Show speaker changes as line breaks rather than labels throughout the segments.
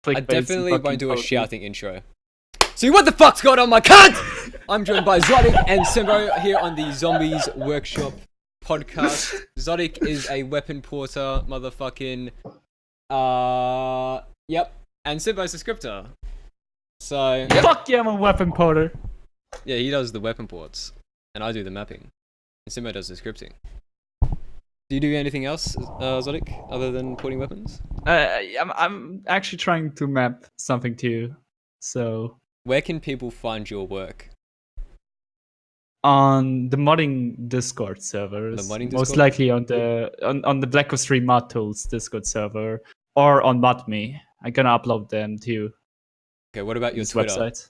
I
clickbait
definitely
fucking
won't do a
politics.
shouting intro. See what the fuck's going on, my cunt? I'm joined by Zottik and Symbo here on the Zombies Workshop podcast. Zottik is a weapon porter, motherfucking. Yep. And Symbo's a scripter. So.
Fuck yeah, I'm a weapon porter.
Yeah, he does the weapon ports, and I do the mapping, and Symbo does the scripting. Do you do anything else, Zottik, other than porting weapons?
I'm actually trying to map something too. So
Where can people find your work?
on the modding Discord servers,
The modding
most
Discord?
likely on the Black Ops 3 Mod Tools Discord server, or on ModMe. I'm gonna upload them to
Okay, what about your
this
Twitter?
website.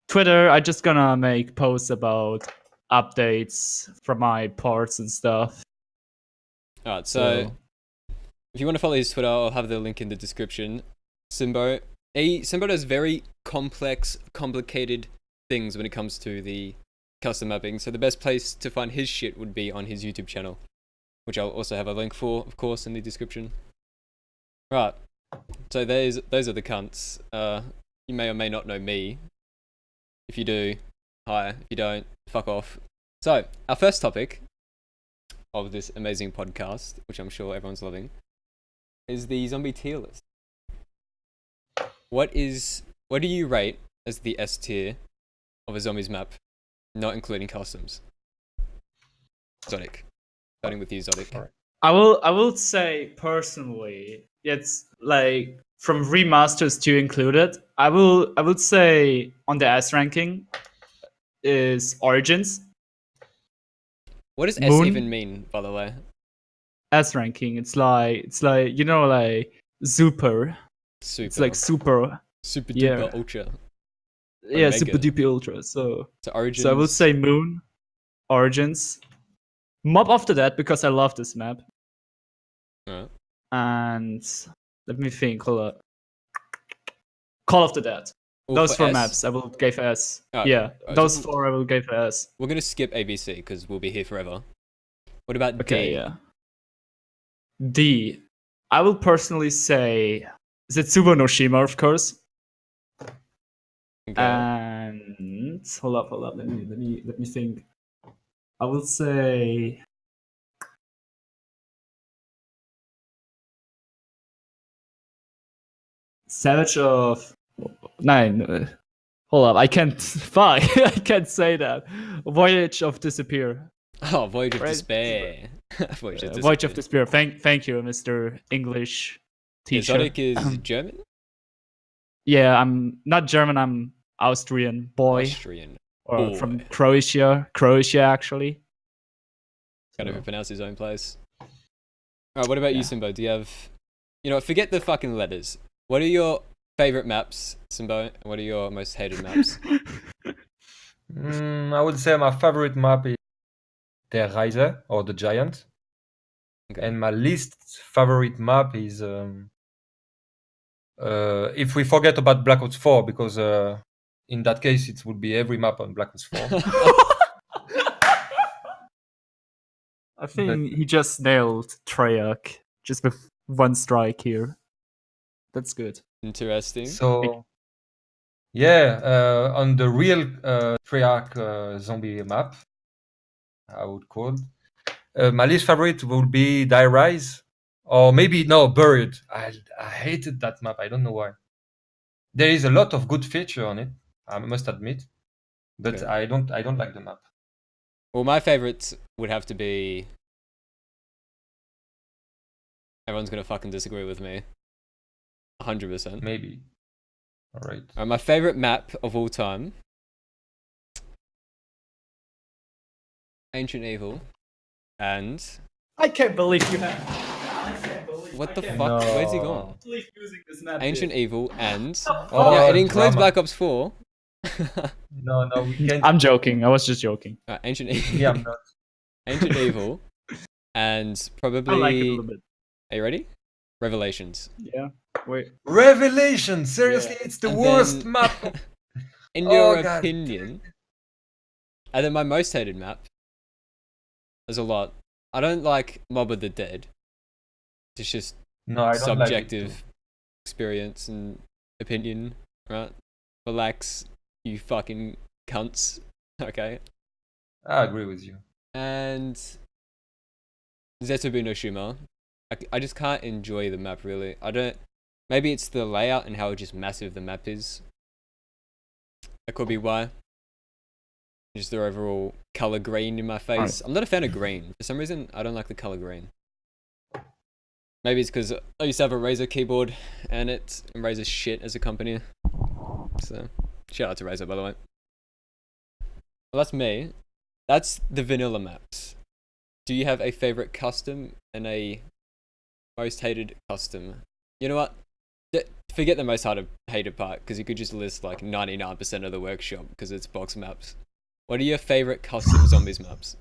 Twitter, I just gonna make posts about updates from my ports and stuff.
Alright, so if you want to follow his Twitter, I'll have the link in the description. Symbo does very complex, complicated things when it comes to the custom mapping. So the best place to find his shit would be on his YouTube channel, which I'll also have a link for, of course, in the description. Right. So those are the cunts. You may or may not know me. If you do, hi. If you don't, fuck off. So our first topic of this amazing podcast, which I'm sure everyone's loving, is the zombie tier list. What do you rate as the S tier of a zombies map, not including customs? Zottik. Starting with you, Zottik.
I will say personally, it's like from remasters to included. I would say on the S ranking is Origins.
What does S
Moon?
even mean, by the way?
S ranking. It's like you know, like super.
Super.
It's like super.
Super
yeah.
duper ultra.
Yeah,
Omega.
super duper ultra. So
Origins.
I would say Moon, Origins, Mob after that because I love this map.
Alright.
And let me think. Hold up. Call of the Dead.
All
Those
for
four
S?
maps I will give S.
Alright,
Yeah,
alright,
those
so
four I will give S.
we're gonna skip ABC because we'll be here forever. What about
Okay,
D?
yeah. D. I will personally say Zetsubo no Shima, of course.
Okay.
And hold up. Let me think. I will say Savage of Nine. Hold up, I can't. Fuck, I can't say that. Voyage of Disappear.
Oh, Voyage of
Right.
Despair. Voyage of
Voyage of Despair. Thank you, Mr. English teacher.
Zottik is German?
Yeah, I'm not German. I'm Austrian boy,
Austrian.
or
boy.
from Croatia. Croatia, actually.
Can't
So,
even pronounce his own place. Alright, what about you,
Yeah.
Symbo? Do you have... You know what, forget the fucking letters. What are your favorite maps, Symbo? And what are your most hated maps?
I would say my favorite map is the Riser or the Giant,
Okay.
and my least favorite map is if we forget about Black Ops 4, because in that case it would be every map on Black Ops 4.
I think he just nailed Treyarch just with one strike here. That's good.
Interesting.
So yeah, on the real Treyarch zombie map, I would call my least favorite would be Die Rise, or maybe no, Buried. I hated that map. I don't know why. There is a lot of good feature on it, I must admit, but
Okay.
I don't like the map.
Well, my favorites would have to be... Everyone's gonna fucking disagree with me. 100%.
Maybe. All right.
My favorite map of all time... Ancient Evil. And...
I can't believe you have.
What the fuck?
No.
Where's he gone?
Using this map.
Ancient Evil and...
Oh,
yeah, it includes
drama.
Black Ops 4.
No, we can't.
I'm joking. I was just joking.
Ancient Evil.
Yeah, I'm not.
Ancient Evil. And
I
probably...
like it a little bit.
Are you ready? Revelations.
Yeah. Wait.
Revelation. Seriously, it's the
And
worst
then-
map.
In
Oh,
your
God.
opinion... And then my most hated map... There's a lot. I don't like Mob of the Dead. It's just
No, I don't like it
subjective.
too.
experience and opinion, right? Relax, you fucking cunts. Okay.
I agree with you.
And Zetsubu no Shuma. I just can't enjoy the map really. I don't. Maybe it's the layout and how just massive the map is. That could be why. Just the overall color green in my face. I'm not a fan of green. For some reason, I don't like the color green. Maybe it's because I used to have a Razer keyboard and Razer's shit as a company. So, shout out to Razer, by the way. Well, that's me. That's the vanilla maps. Do you have a favorite custom and a most hated custom? You know what? Forget the most hated part, because you could just list like 99% of the workshop because it's box maps. What are your favorite custom zombies maps?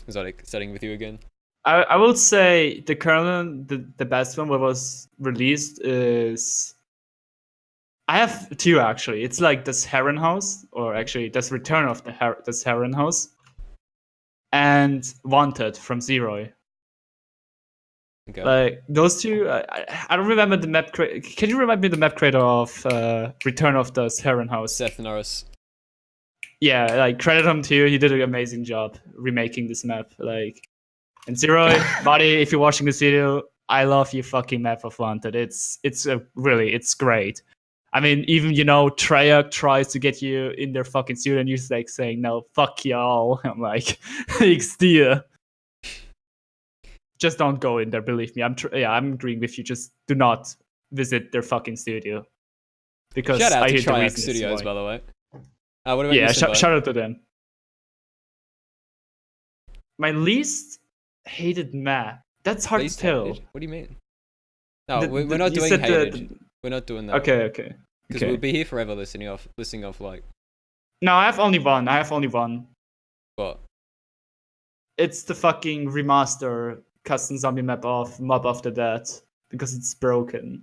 Zottik, starting with you again.
I will say the current, the best one that was released is. I have two actually. It's like this Herrenhaus, or actually this Return of this Herrenhaus, and Wanted from Zero.
Okay.
Like those two, I don't remember the map. Can you remind me the map creator of Return of the Herrenhaus?
Seth Norris.
Yeah, like credit him too. He did an amazing job remaking this map. Like, and Zero, buddy, if you're watching this video, I love your fucking map of Wanted. It's great. I mean, even Treyarch tries to get you in their fucking studio, and you're like saying, "No, fuck y'all." I'm like, XD. Just don't go in there. Believe me, I'm agreeing with you. Just do not visit their fucking studio, because
Shout out
I
to
hear the
Treyarch
reasons
Studios,
why.
by the way. What about
Yeah,
you, Simba?
shout out to them. My least hated map. That's hard
Least
to tell.
hated? What do you mean? No, we're not doing hated. We're not doing that.
Okay.
Because we'll be here forever listing off like
No, I have only one.
what?
It's the fucking remaster custom zombie map of Mob of the Dead, because it's broken.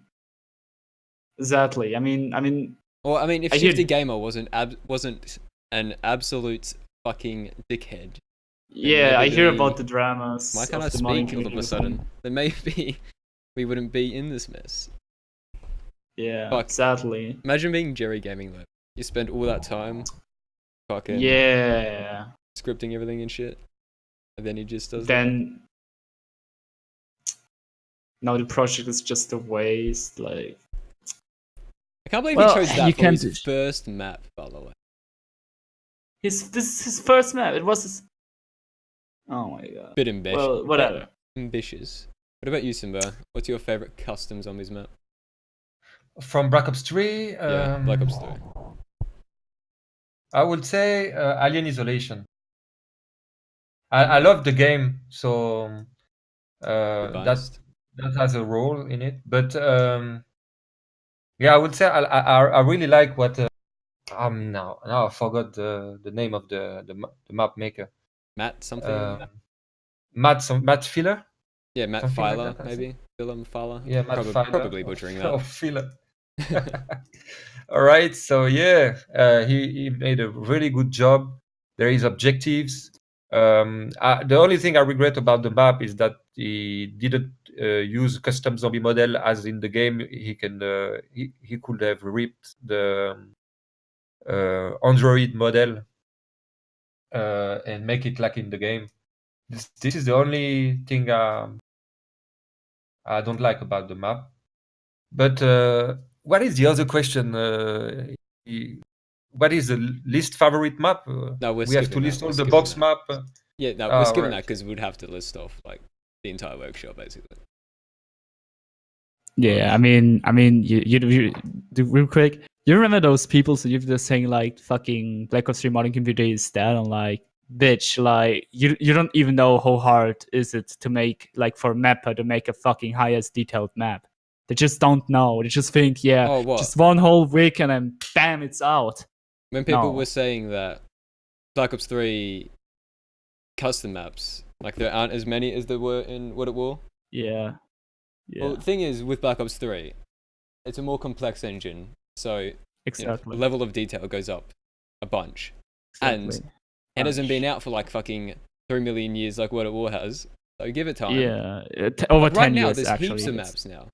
Exactly. I mean,
if Shifty Gamer wasn't an absolute fucking dickhead.
Yeah, I hear about the dramas.
Why can't I speak all of a sudden? Then maybe we wouldn't be in this mess.
Yeah,
Fuck.
sadly.
Imagine being Jerry Gaming though. You spend all that time fucking scripting everything and shit. And then he just does
then now the project is just a waste. Like,
I can't believe he chose that for his first map, by the way.
This is his first map. It was his... Oh my god.
Bit ambitious.
Well, whatever.
Ambitious. What about you, Simba? What's your favorite custom zombies map?
From Black Ops 3?
Yeah, Black Ops 3.
I would say Alien Isolation. I love the game, so that has a role in it. But yeah, I would say I really like what. Now I forgot the name of the map maker.
Matt something.
Matt Filler.
Yeah, Matt
Something
Filer,
like that,
maybe. Willem Filer.
Yeah, Matt Filer.
Probably butchering that.
Oh, Filler. All right, so yeah, he made a really good job. There is objectives. The only thing I regret about the map is that he didn't use custom zombie model as in the game. He could have ripped the Android model and make it like in the game. This is the only thing I don't like about the map. But what is the other question? What is the least favorite map?
No,
we have to list all the box map.
Yeah, no, we're skipping that because we'd have to list off like the entire workshop basically.
Yeah, I mean, you real quick. You remember those people? So you're just saying like fucking Black Ops 3 Modern Computer is dead. I'm like, bitch, like you don't even know how hard is it to make, like, for a mapper to make a fucking highest detailed map. They just don't know. They just think, just one whole week and then bam, it's out.
When people were saying that Black Ops 3 custom maps, like there aren't as many as there were in World at War.
Yeah.
Well, the thing is, with Black Ops 3, it's a more complex engine, so the level of detail goes up a bunch. And it hasn't been out for like fucking 3 million years like World at War has, so give it time.
Yeah, over 10
right now,
years
there's
actually.
heaps of maps now.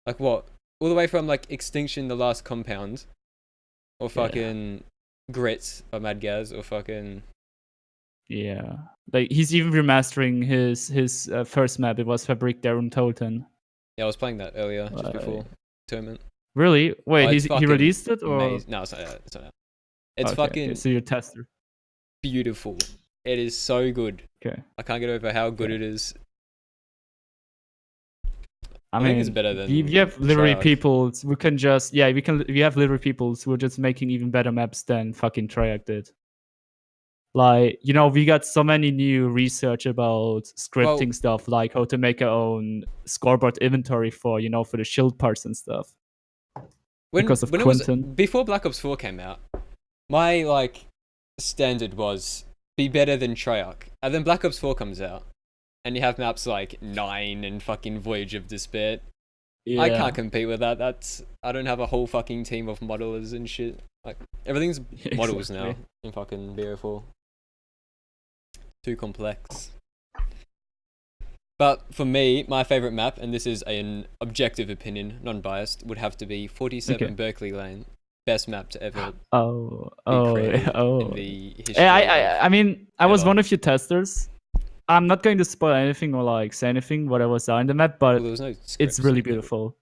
Like what? all the way from like Extinction, The Last Compound, or fucking Grit by Mad Gaz, or fucking
Yeah, like he's even remastering his first map. It was Fabrik der Untoten.
yeah. I was playing that earlier just before tournament.
Really? Wait,
Oh, it's
he
fucking
released it or?
amazing. No, it's not out. It's not out. It's
Okay,
fucking
so you're a tester.
beautiful. It is so good.
Okay.
I can't get over how good it is.
I
think
mean,
it's better than
we have literally
Treyarch.
people who can just we have literally people who are just making even better maps than fucking Treyarch did. Like, you know, we got so many new research about scripting stuff, like how to make our own scoreboard inventory for, you know, for the shield parts and stuff. Because of Quentin.
Before Black Ops 4 came out, my like standard was be better than Treyarch. And then Black Ops 4 comes out, and you have maps like 9 and fucking Voyage of Despair.
Yeah.
I can't compete with that. I don't have a whole fucking team of modelers and shit. Like everything's models now in fucking BO4. Too complex. But for me, my favorite map, and this is an objective opinion, non-biased, would have to be 47 Berkeley Lane. Best map to ever in the history.
I mean, I was one of your testers. I'm not going to spoil anything or like say anything what I was on the map, but it's really beautiful.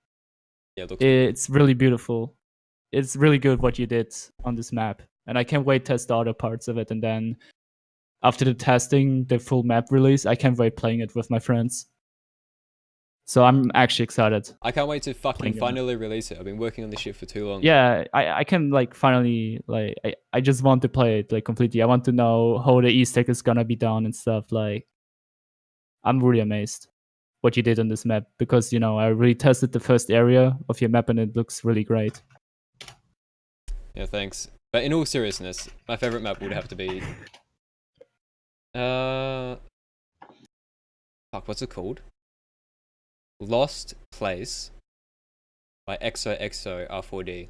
Yeah,
it's really beautiful. It's really good what you did on this map, and I can't wait to test the other parts of it. And then after the testing, the full map release, I can't wait playing it with my friends. So I'm actually excited.
I can't wait to fucking finally release it. I've been working on this shit for too long.
Yeah, I can like finally like I just want to play it like completely. I want to know how the Easter egg is gonna be done and stuff. Like, I'm really amazed what you did on this map, because, you know, I really tested the first area of your map and it looks really great.
Yeah, thanks. But in all seriousness, my favorite map would have to be fuck, what's it called? Lost Place by XOXO R4D.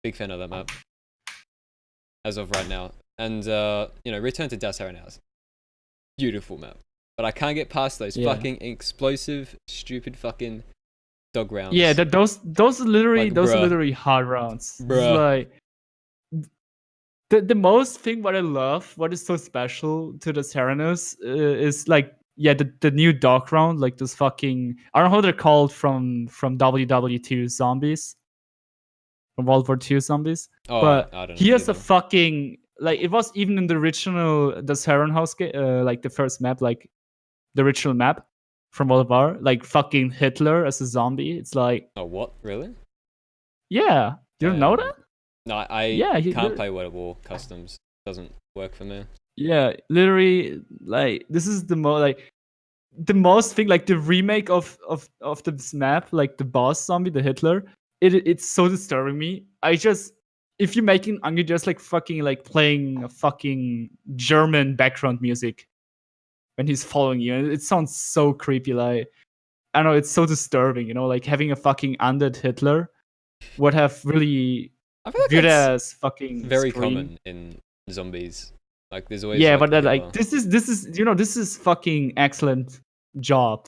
Big fan of that map as of right now. And you know, Return to Das House. Beautiful map. But I can't get past those fucking explosive, stupid fucking dog rounds.
Yeah, those are literally hard rounds. Like the most thing what I love, what is so special to the Serenos is like the new dog round, like those fucking, I don't know how they're called from WW2 zombies, from World War II zombies.
Oh,
but
I don't know
here's
either.
a fucking, like, it was even in the original the Saren House like the first map, like the original map from World War, like fucking Hitler as a zombie. It's like,
oh, what? Really?
Yeah, you don't know that?
No, I can't play World of War customs. Doesn't work for me.
Yeah, literally, like, this is the most thing, like the remake of this map, like the boss zombie, the Hitler. It's so disturbing me. If you're making Angry, just like fucking like playing a fucking German background music when he's following you, it sounds so creepy. Like, I don't know, it's so disturbing, you know, like having a fucking undead Hitler would have really good as fucking
very
scream.
Common in zombies. Like there's always
but that, like, this is, you know, this is fucking excellent job.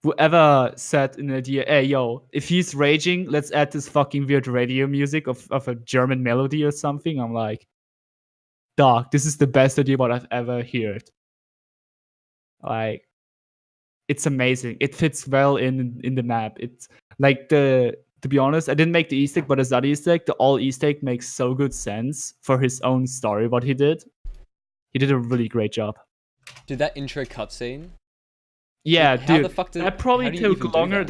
Whoever said an idea, hey yo, if he's raging, let's add this fucking weird radio music of a German melody or something. I'm like, dog, this is the best idea what I've ever heard. Like, it's amazing. It fits well in the map. It's like to be honest, I didn't make the Easter egg, but as that Easter egg, the all Easter egg makes so good sense for his own story. What he did a really great job.
Dude, that intro cutscene.
Yeah,
like, how
dude.
The fuck
that probably took longer.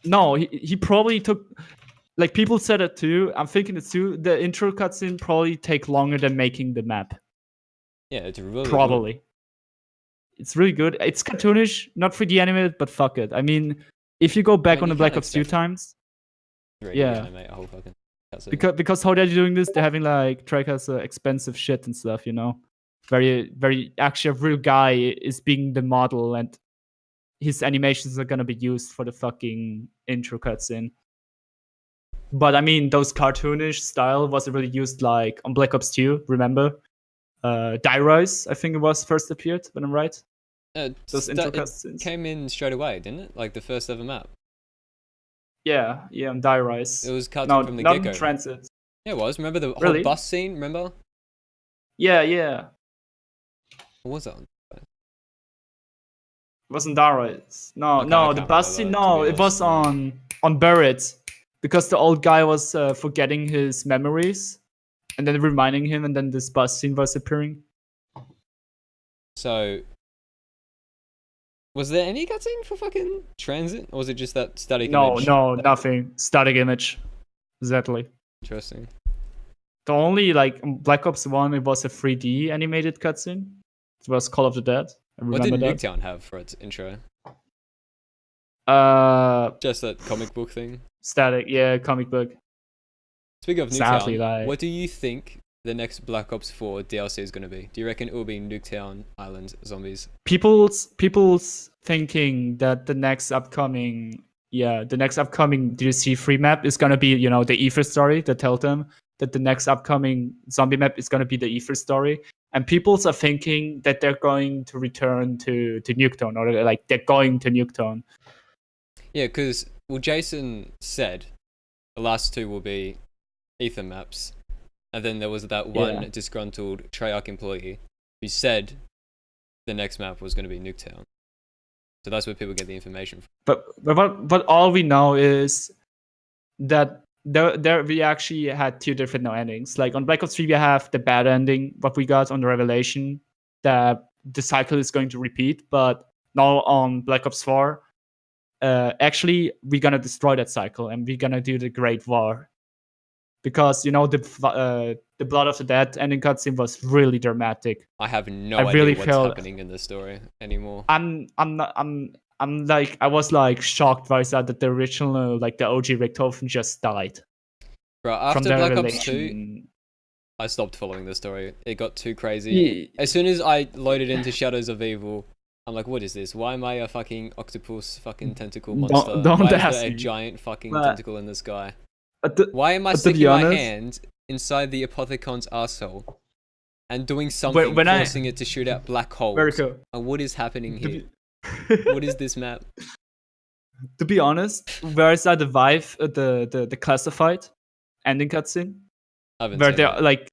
No, he probably took. Like, people said it too. I'm thinking it too. The intro cutscene probably take longer than making the map.
Yeah, it's really
probably.
Good.
It's really good. It's cartoonish, not 3D animated, but fuck it. I mean, if you go back on the Black Ops 2 times,
animate a whole fucking
cutscene. Because how they're doing this, they're having like Trek has expensive shit and stuff, you know. Very, very actually a real guy is being the model, and his animations are gonna be used for the fucking intro cutscene. But I mean, those cartoonish style was really used like on Black Ops 2, remember? Die-Rise, I think it was first appeared, when I'm right.
Those intro cutscenes came in straight away, didn't it? Like the first ever map.
Yeah, on Die Rise.
It was cutscene
No,
from the
not
get-go.
in Transit.
Yeah, it was. Remember the whole
Really?
bus scene? Remember?
Yeah.
What was that?
It wasn't Die Rise. No,
Okay, I
the
can't
bus scene.
remember, to
No,
be
it was
honest.
on Buried, because the old guy was forgetting his memories, and then reminding him, and then this bus scene was appearing.
So, was there any cutscene for fucking Transit? Or was it just that static image?
No, nothing. Static image. Exactly.
Interesting.
The only like Black Ops 1, it was a 3D animated cutscene. It was Call of the Dead. I
What
remember
did
that.
Nuketown have for its intro?
Static,
Just that comic book thing.
yeah, comic book.
Speaking of
Sadly,
Nuketown,
like-
what do you think the next Black Ops 4 DLC is going to be? Do you reckon it will be Nuketown Island Zombies?
People's thinking that the next upcoming DLC free map is gonna be, the Ether story. That tell them that the next upcoming zombie map is gonna be the Ether story. And people's are thinking that they're going to return to Nuketown, or like they're going to Nuketown.
Yeah, because, well, Jason said the last two will be Ether maps. And then there was that one disgruntled Treyarch employee who said the next map was going to be Nuketown. So that's where people get the information from.
But all we know is that there we actually had two different endings. Like on Black Ops 3, we have the bad ending, what we got on the Revelation, that the cycle is going to repeat. But now on Black Ops 4, actually we're gonna destroy that cycle and we're gonna do the Great War. Because the Blood of the Dead ending cutscene was really dramatic.
I have no
I
idea
really
what's
felt-
happening in the story anymore.
I was like shocked by that the original, like the OG Richthofen just died.
Bro,
From
after
the
Black Ops 2,
Revelation.
I stopped following the story. It got too crazy.
Yeah.
As soon as I loaded into Shadows of Evil, I'm like, what is this? Why am I a fucking octopus fucking tentacle monster?
Don't
Why
ask
is there a
me.
giant fucking
But-
tentacle in the sky?
But
Why am I
but to
sticking
be
my
honest-
hand inside the Apothecon's arsehole and doing something,
when I-
forcing it to shoot out black holes?
Very cool.
And what is happening
To
here?
be-
What is this map?
To be honest, where is that the Vive, the classified ending cutscene?
I haven't
Where
seen
they're
it.
like,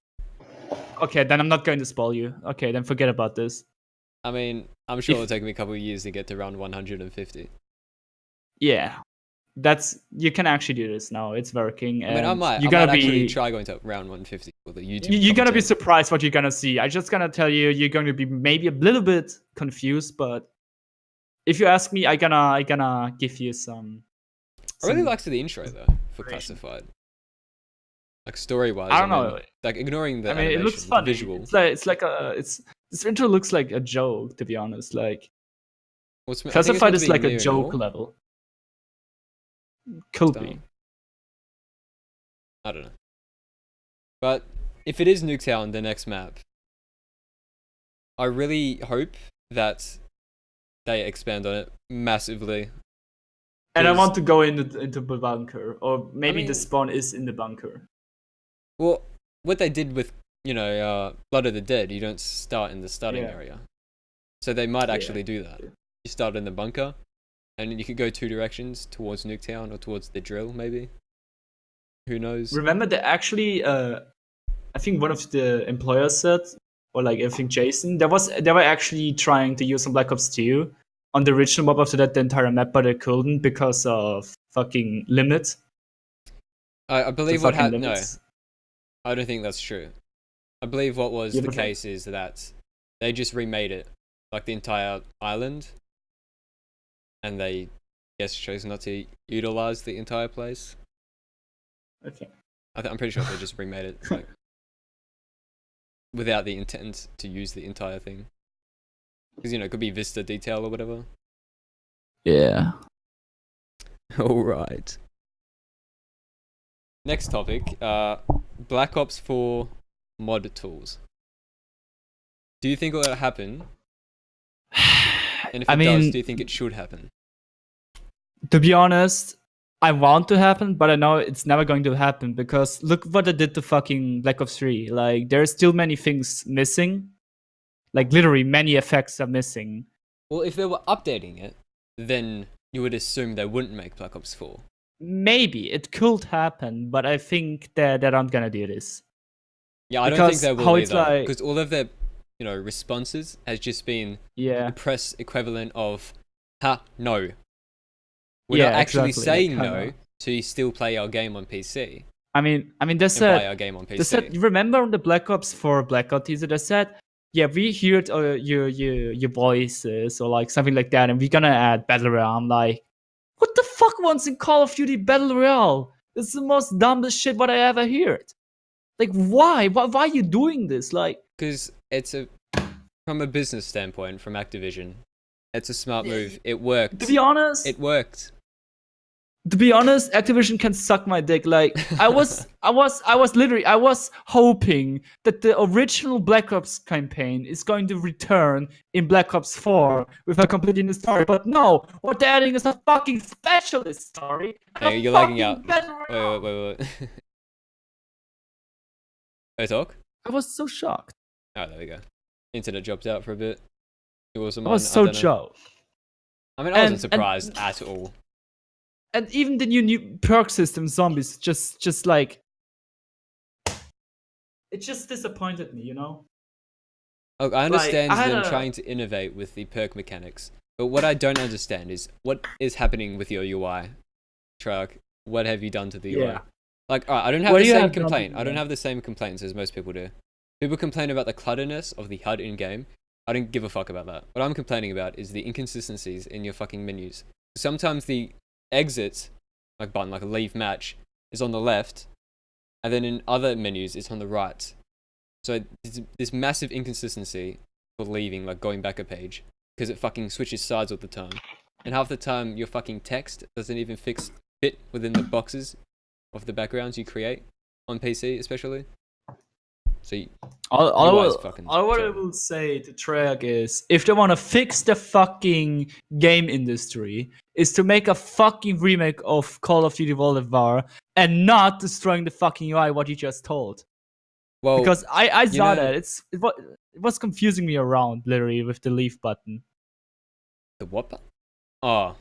okay, then I'm not going to spoil you. Okay, then forget about this.
I mean, I'm sure
If-
it'll take me a couple of years to get to round 150.
Yeah, you can actually do this now. It's working.
I mean, I might actually try going to round 150 for the YouTube.
You're gonna be
content.
surprised what you're gonna see. I'm just gonna tell you, you're going to be maybe a little bit confused, but if you ask me, I gonna give you some.
I really
some-
liked the intro though for
information.
Classified. Like story wise,
I don't know.
Like ignoring the
I mean,
animation,
it looks
the
funny.
visual.
This intro looks like a joke, to be honest. Like
I think it's
Classified
meant to
is
be
like a
neo
joke
noir
level. Could
style.
be.
I don't know. But if it is Nuketown, the next map, I really hope that they expand on it massively.
And I
'Cause-
want to go into the bunker, or maybe
mean-
the spawn is in the bunker.
Well, what they did with Blood of the Dead, you don't start in the starting
Yeah.
area, so they might
Yeah.
actually do that. You start in the bunker, and then you could go two directions, towards Nuketown or towards the drill, maybe. Who knows?
Remember that actually, I think one of the employers said, or like I think Jason, they were actually trying to use some Black Ops 2 on the original map after that, the entire map, but they couldn't because of fucking limit.
I believe what happened. No,
limits.
I don't think that's true. I believe what was
You
the
don't think-
case is that they just remade it, like the entire island, and they, chose not to utilize the entire place.
Okay.
I'm pretty sure they just remade it like, without the intent to use the entire thing. Because, it could be Vista detail or whatever.
Yeah.
Alright. Next topic, Black Ops 4 mod tools. Do you think it will happen? And if it does, do you think it should happen?
To be honest, I want to happen, but I know it's never going to happen because look what I did to fucking Black Ops 3. Like, there's still many things missing. Like, literally, many effects are missing.
Well, if they were updating it, then you would assume they wouldn't make Black Ops 4.
maybe it could happen, but I think that they aren't gonna do this.
Yeah, I don't think
Because
they
how
will
it's
either.
like-
Because all of their, responses has just been
Yeah.
the press equivalent of, "Ha, no." We're
Yeah,
not actually
exactly,
saying
like,
no
kinda.
to still play our game on PC
I mean, they
and buy
said,
our game on
they
PC.
said, you remember on the Black Ops 4 Blackout teaser, they said, yeah, we heard your voices or like something like that, and we're gonna add Battle Royale. I'm like, what the fuck wants in Call of Duty Battle Royale? It's the most dumbest shit what I ever heard. Like, why? Why are you doing this? Like,
Because from a business standpoint, from Activision, it's a smart move. It worked.
to be honest,
It worked.
Activision can suck my dick. Like, I was hoping that the original Black Ops campaign is going to return in Black Ops 4 with a completely new story. But no, what they're adding is a fucking specialist story. and
Hey,
a
you're lagging
fucking
out.
Battle Royale.
Wait. Hey, talk?
I was so shocked.
Oh, there we go. Internet dropped out for a bit. It was
I was so shocked.
I mean, I wasn't
And-
surprised at all.
And even the new perk system, zombies, just like, it just disappointed me, you know?
Look, I understand
I had
them
a-
trying to innovate with the perk mechanics, but what I don't understand is what is happening with your UI, Treyarch. What have you done to the UI?
Yeah.
Like, alright, I don't have
What
the
do you
same
have done to
complaint.
the
I don't
UI?
have the same complaints as most people do. People complain about the clutterness of the HUD in game. I don't give a fuck about that. What I'm complaining about is the inconsistencies in your fucking menus. Sometimes the exit button, like a leave match, is on the left, and then in other menus it's on the right. So this massive inconsistency for leaving, like going back a page, because it fucking switches sides all the time. And half the time your fucking text doesn't even fit within the boxes of the backgrounds you create on PC, especially. So
All
UI is fucking
what I
terrible.
will say to Treyarch is, if they want to fix the fucking game industry, is to make a fucking remake of Call of Duty World of War and not destroying the fucking UI, what you just told.
Well,
Because I saw
know-
that. It was confusing me around, literally, with the leave button.
the what button? Oh,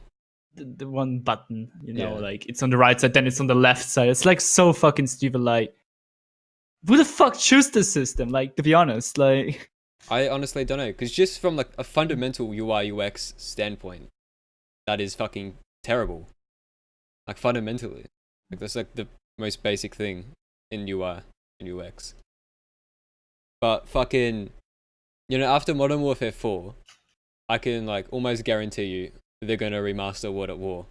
The one button,
Yeah.
like, it's on the right side, then it's on the left side. It's like so fucking stupid, like, who the fuck choose this system? Like, to be honest, like,
I honestly don't know, because just from like a fundamental UI UX standpoint, that is fucking terrible. Like fundamentally, like that's like the most basic thing in UI and UX. But fucking, after Modern Warfare 4, I can like almost guarantee you they're gonna remaster World at War.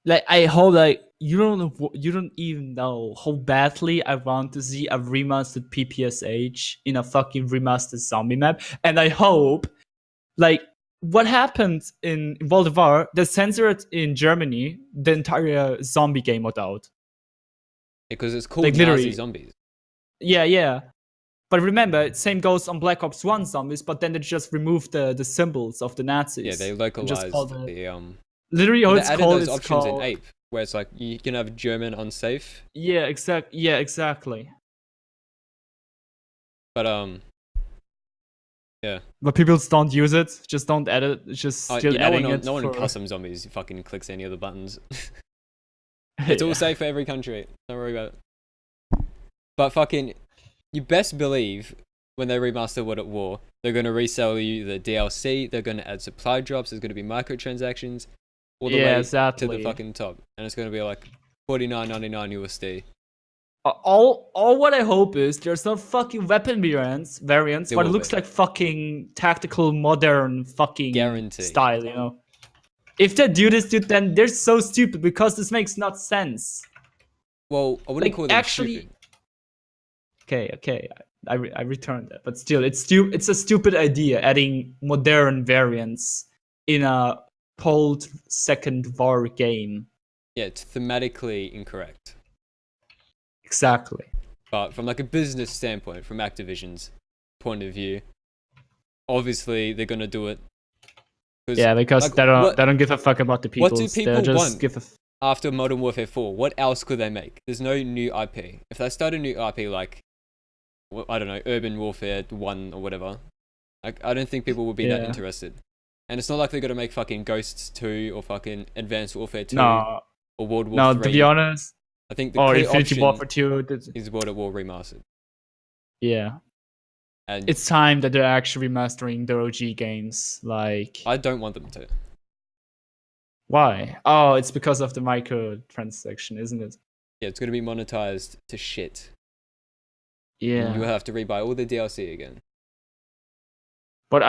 like, I hope, like, you don't even know how badly I want to see a remastered PPSH in a fucking remastered zombie map. And I hope, like, what happened in World of War, they censored in Germany the entire zombie game mode out.
Because it's called
Like,
Nazi
literally.
zombies.
Yeah. But remember, same goes on Black Ops 1 zombies, but then they just removed the symbols of the Nazis.
Yeah, they
and
localized
just called
the
literally,
Well,
how
they
it's
added
called,
those
it's
options
called...
in Ape, where it's like you can have German unsafe,
Yeah, exactly.
but yeah.
But people don't use it, just don't edit, it's just still
no
adding
one,
it.
no one in
for-
custom zombies fucking clicks any of the buttons. It's all
Yeah.
safe for every country. Don't worry about it. But fucking, you best believe when they remaster World at War, they're gonna resell you the DLC. They're gonna add supply drops. There's gonna be microtransactions all the
Yeah,
way to
exactly.
the fucking top, and it's gonna be like $49.99 USD.
All what I hope is there's no fucking weapon variants,
There
but it
will
looks
be.
like fucking tactical modern fucking
Guarantee.
style, If they do this, dude, then they're so stupid because this makes not sense.
Well, I wouldn't
Like,
call them
actually-
stupid.
Okay, I returned that, but still, it's a stupid idea adding modern variants in a cold Second War game.
Yeah, it's thematically incorrect.
Exactly.
But from like a business standpoint, from Activision's point of view, obviously they're gonna do it.
Yeah, because
like,
they don't
what-
they don't give a fuck about the people.
what do people
they just
want?
give a
After Modern Warfare 4, what else could they make? There's no new IP. If they start a new IP like, I don't know, Urban Warfare 1 or whatever, like, I don't think people would be that
Yeah.
interested. And it's not like they're gonna make fucking Ghosts 2 or fucking Advanced Warfare 2.
No,
or World War
No,
3.
to be honest,
I think the
or
clear
Infinity
option
Warfare 2.
is World at War Remastered.
Yeah.
And
It's time that they're actually remastering the OG games. Like,
I don't want them to.
why? Oh, it's because of the microtransaction, isn't it?
Yeah, it's going to be monetized to shit.
Yeah.
And you have to rebuy all the DLC again.
But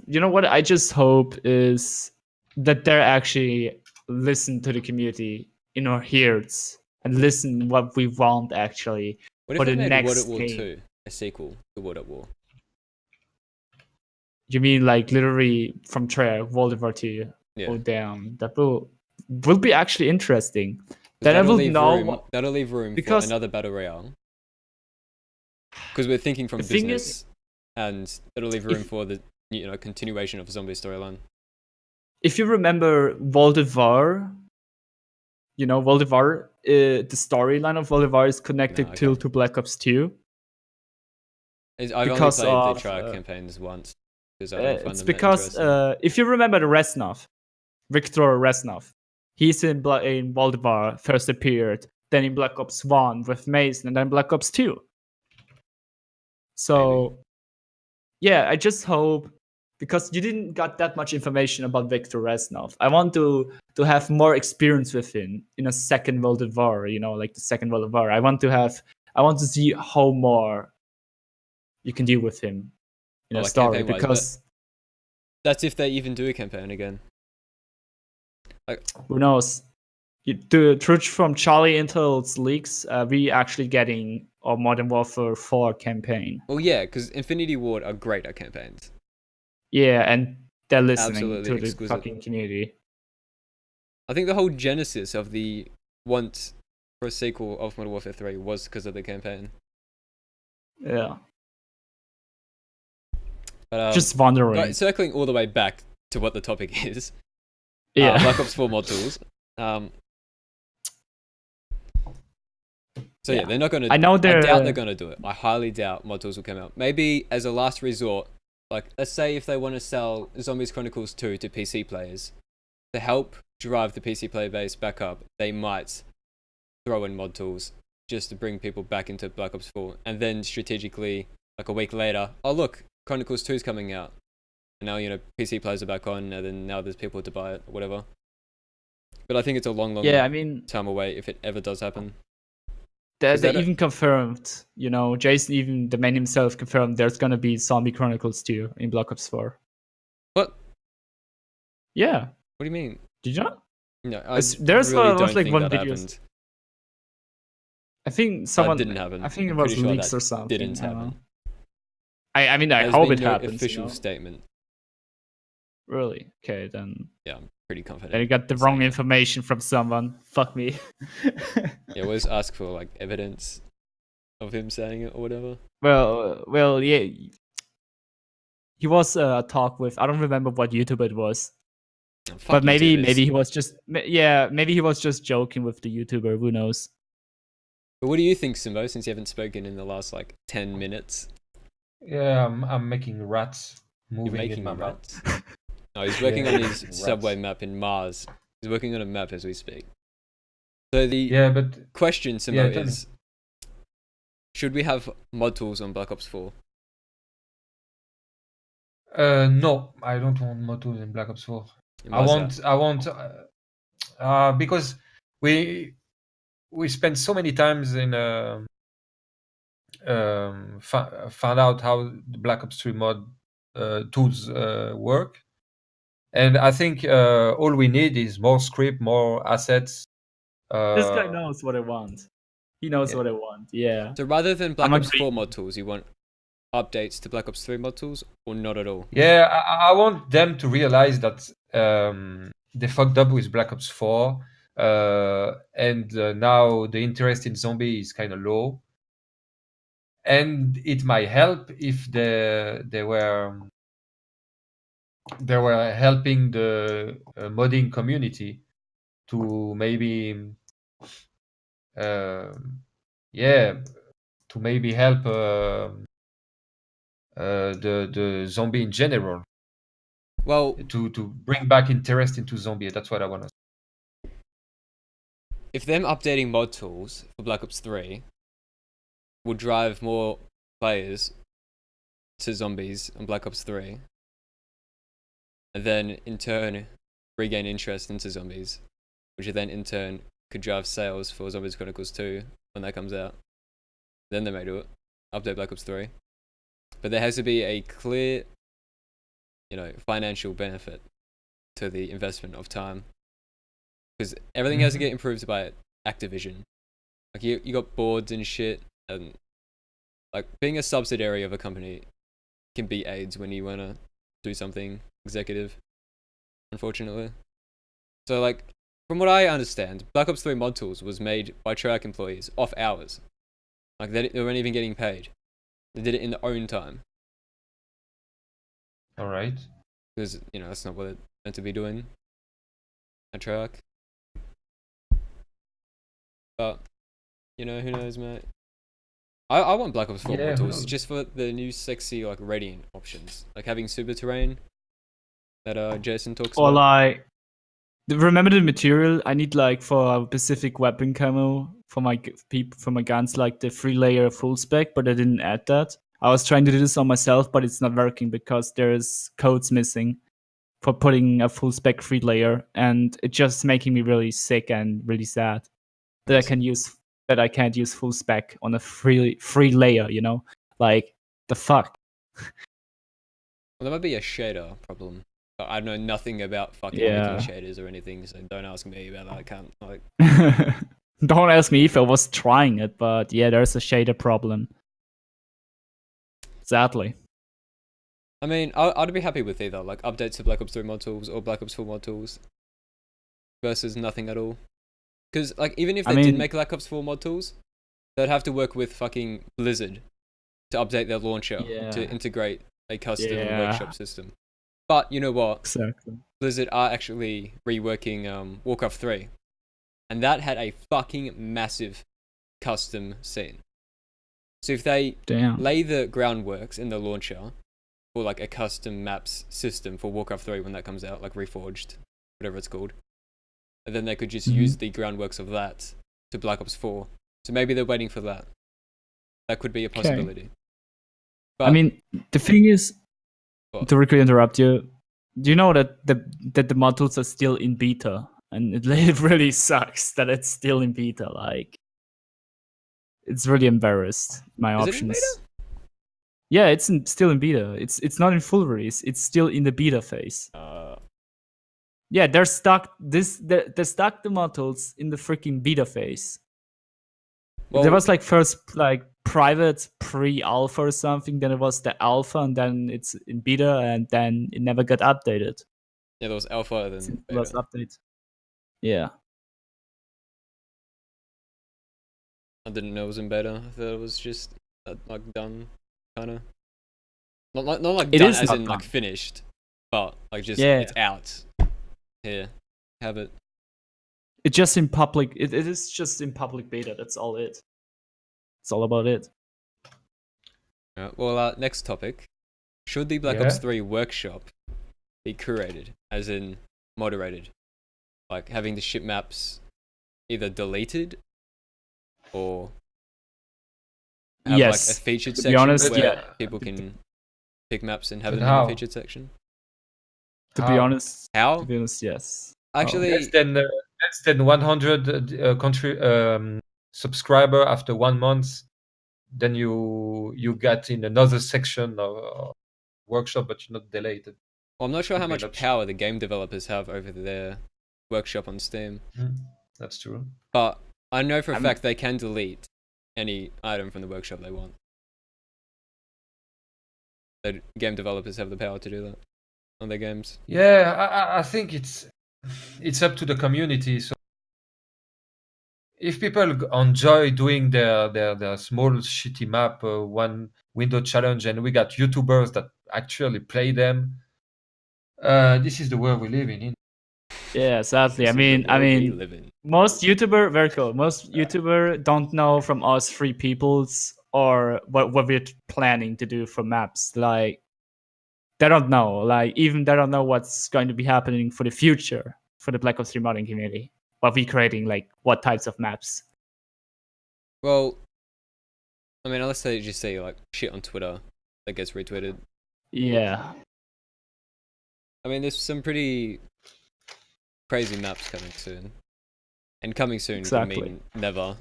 you know what I just hope is that they're actually listen to the community in our ears and listen what we want actually
What if
for
they
the
made World
next
at War
game.
2 a sequel to World at War?
You mean like literally from Treyarch, World of War 2
Yeah.
or down? That will be actually interesting.
'Cause
Then I
that'll
will
leave
know
room, that'll leave room for
because-
another battle royale. Because we're thinking from
The thing
business, and it'll leave room
if-
for the continuation of zombie storyline.
if you remember World of War, World of War, the storyline of World of War is connected
No, okay.
to Black Ops 2.
I've only
Because
played the
of,
Treyarch campaigns once. Because I don't find
It's
them
because
interesting.
if you remember the Reznov, Victor Reznov, he's in World of War first appeared, then in Black Ops 1 with Mason, and then Black Ops 2. So, yeah, I just hope, because you didn't got that much information about Victor Reznov. I want to have more experience with him in a second World of War, like the second World of War. I want to see how more you can do with him in a
like
story,
campaign-wise,
because
that's if they even do a campaign again.
who knows? The truth from Charlie Intel's leaks, we actually getting a Modern Warfare 4 campaign.
Well, yeah, because Infinity Ward are great at campaigns.
Yeah, and they're listening
Absolutely
to the
exquisite.
fucking community.
I think the whole genesis of the want for a sequel of Modern Warfare 3 was because of the campaign.
Yeah.
But,
Just wondering.
right, circling all the way back to what the topic is.
Yeah.
Black Ops 4 mod tools. So yeah, they're not gonna.
I doubt
they're gonna do it. I highly doubt mod tools will come out. Maybe as a last resort, like let's say if they want to sell Zombies Chronicles 2 to PC players, to help drive the PC player base back up, they might throw in mod tools just to bring people back into Black Ops 4, and then strategically, like a week later, oh look, Chronicles 2 is coming out, and now PC players are back on, and then now there's people to buy it, or whatever. But I think it's a long time away if it ever does happen.
They even confirmed, Jason, even the man himself confirmed there's gonna be Zombie Chronicles 2 in Black Ops 4.
What?
Yeah.
What do you mean?
Did you not?
No,
There's
really
was
don't
like
think
one
that
video.
happened.
I think someone
That didn't happen.
I think it
I'm
was
pretty sure
leaks
that
or something.
didn't happen.
I mean, I
There's
hope
been
it
no
happens.
official statement.
Really? Okay, then.
Yeah, I'm pretty confident.
Then you got the wrong information from someone. Fuck me.
Yeah, always ask for like evidence of him saying it or whatever.
Well, yeah. He was a talk with, I don't remember what YouTuber it was,
Oh, fuck
but maybe
YouTubers.
he was just maybe he was just joking with the YouTuber. Who knows?
But what do you think, Symbo? Since you haven't spoken in the last like 10 minutes,
Yeah, I'm making rats
you're
moving
making
in my
rats.
mouth.
No, he's working
Yeah,
on his
rats.
subway map in Mars. He's working on a map as we speak. So the
Yeah, but
question, Symbo,
Yeah, tell me.
is: should we have mod tools on Black Ops 4?
no, I don't want motos in Black Ops 4. I want because we spent so many times in found out how the Black Ops 3 mod tools work, and I think all we need is more script, more assets.
This guy knows what I want. He knows
Yeah.
what I want. Yeah.
So rather than Black
I'm
Ops
agreeing.
4 mod tools, you want updates to Black Ops 3 mod tools, or not at all?
Yeah, I want them to realize that they fucked up with Black Ops 4, and now the interest in zombie is kind of low. And it might help if they were helping the modding community to maybe to maybe help the zombie in general,
Well,
to bring back interest into zombie. That's what I want to
if them updating mod tools for Black Ops 3 will drive more players to zombies on Black Ops 3, and then in turn regain interest into zombies, which then in turn could drive sales for Zombies Chronicles 2 when that comes out, then they may do it. Update Black Ops 3. But there has to be a clear, financial benefit to the investment of time. Because everything has to get improved by Activision. Like, you got boards and shit, and like being a subsidiary of a company can be AIDS when you want to do something executive, unfortunately. So, like, from what I understand, Black Ops 3 mod tools was made by Treyarch employees off hours. Like, they weren't even getting paid. They did it in their own time.
Alright.
Because, that's not what they're meant to be doing at Treyarch. But, who knows, mate? I want Black Ops 4 mod tools just for the new sexy, like, radiant options. Like having Super Terrain that Jason talks
Or
about.
like, remember the material I need, like, for a specific weapon camo for my guns, like the 3-layer full spec, but I didn't add that. I was trying to do this on myself, but it's not working because there's codes missing for putting a full spec 3-layer, and it's just making me really sick and really sad that I can't use full spec on a free layer, Like, the fuck.
Well, that might be a shader problem. But I know nothing about fucking
Yeah.
making shaders or anything, so don't ask me about that. I can't, like...
Don't ask me if I was trying it, but yeah, there's a shader problem. Sadly.
I mean, I'd be happy with either, like, updates to Black Ops 3 mod tools or Black Ops 4 mod tools versus nothing at all. Because, like, even if they did make Black Ops 4 mod tools, they'd have to work with fucking Blizzard to update their launcher to integrate a custom workshop system. But you know what?
Exactly.
Blizzard are actually reworking Warcraft 3. And that had a fucking massive custom scene. So if they lay the groundworks in the launcher for like a custom maps system for Warcraft 3 when that comes out, like Reforged, whatever it's called, and then they could just use the groundworks of that to Black Ops 4. So maybe they're waiting for that. That could be a possibility. But,
I mean, the thing is, to quickly interrupt you, do you know that the mod tools are still in beta? And it really sucks that it's still in beta. Like, it's really embarrassed. My options.
It in beta?
Yeah, it's still in beta. It's not in full release. It's still in the beta phase. Yeah, they're stuck. They're stuck the mod tools in the freaking beta phase. Well, there was like first like private pre-alpha or something. Then it was the alpha, and then it's in beta, and then it never got updated.
Yeah, there was alpha, then
beta. Was update. Yeah.
I didn't know it was in beta. I thought it was just like done, kind of. Not like
it
done
is
as in
done.
like finished, but like just it's out. Here, have it.
It's just in public. It is just in public beta. That's all it. It's all about it.
Alright, well, next topic. Should the Black Ops 3 workshop be curated, as in moderated? Like having the ship maps either deleted or have like a featured section where people can pick maps and have them in a featured section?
To be honest,
yes. Actually,
less than 100 subscriber after 1 month, then you get in another section of workshop, but you're not deleted.
Well, I'm not sure how much power the game developers have over their workshop on Steam.
That's true.
But I know for a fact they can delete any item from the workshop they want. The game developers have the power to do that on their games.
Yeah, I think it's up to the community. So if people enjoy doing their small shitty map, one window challenge, and we got YouTubers that actually play them, this is the world we live in.
Yeah, sadly. I mean, most YouTuber, very cool. Most YouTuber don't know from us 3 peoples or what we're planning to do for maps. Like, they don't know. Like, even they don't know what's going to be happening for the future for the Black Ops 3 modding community. we creating like what types of maps.
Well, I mean, unless they just say like shit on Twitter that gets retweeted.
Yeah.
I mean, there's some pretty crazy maps coming soon. And coming soon could mean never.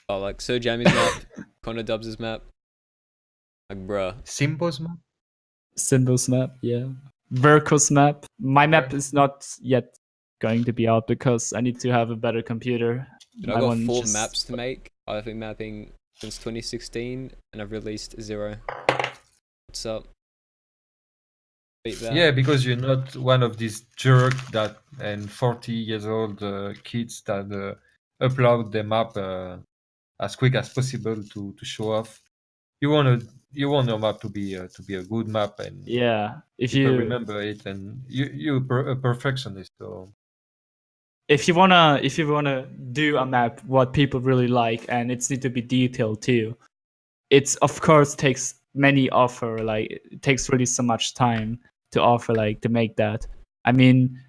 Oh, like Sir Jamie's map, Connor Dubs' map. Like, bruh.
Symbo's map?
Symbo's map, yeah. Verco's map. My map is not yet going to be out because I need to have a better computer.
Dude, I got 4 maps to make. I've been mapping since 2016 and I've released 0. What's up? Beat that.
Yeah, because you're not one of these jerk that and 40 years old kids that upload their map as quick as possible to show off. You want your map to be a good map, and
if
people
you
remember it, and you're a perfectionist. So
if you wanna do a map what people really like and it's need to be detailed too, it's of course takes many offer, like it takes really so much time to offer, like to make that. I mean,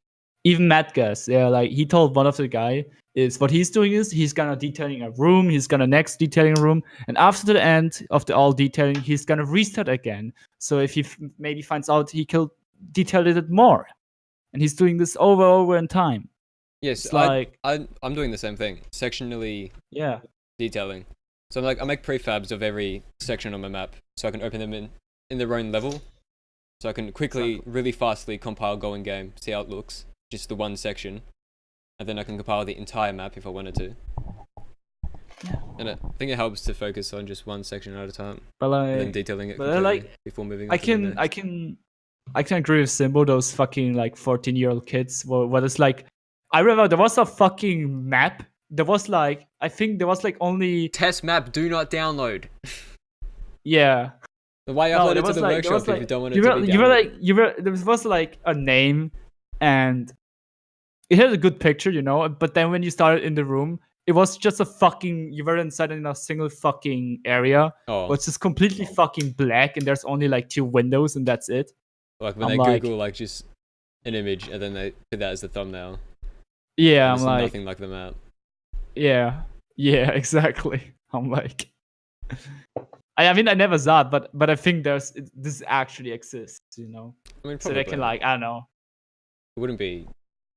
even Madgas, like he told one of the guy is what he's doing is he's gonna detailing a room, he's gonna next detailing a room, and after the end of the all detailing, he's gonna restart again. So if he maybe finds out he could detail it more, and he's doing this over in time.
Yes, I'm doing the same thing, sectionally detailing. So I make prefabs of every section on my map, so I can open them in their own level, so I can quickly, really fastly compile going game, see how it looks, just the one section, and then I can compile the entire map if I wanted to.
Yeah.
And I think it helps to focus on just one section at a time,
but
and then detailing it before moving on to the next.
I can agree with Symbo, those fucking like 14-year-old kids. What it's like, I remember there was a fucking map. There was like, I think there was like only
test map. Do not download.
Yeah.
Why upload it to the workshop if you don't want it to be downloaded?
There was like a name, and it had a good picture, But then when you started in the room, it was just you were inside in a single fucking area, which is completely fucking black, and there's only like 2 windows, and that's it.
Like when they Google like just an image and then they put that as the thumbnail.
Yeah,
I'm like nothing like the map.
Yeah, exactly. I'm like, I mean, I never saw it, but I think this actually exists,
I mean, probably.
So they can like, I don't know.
It wouldn't be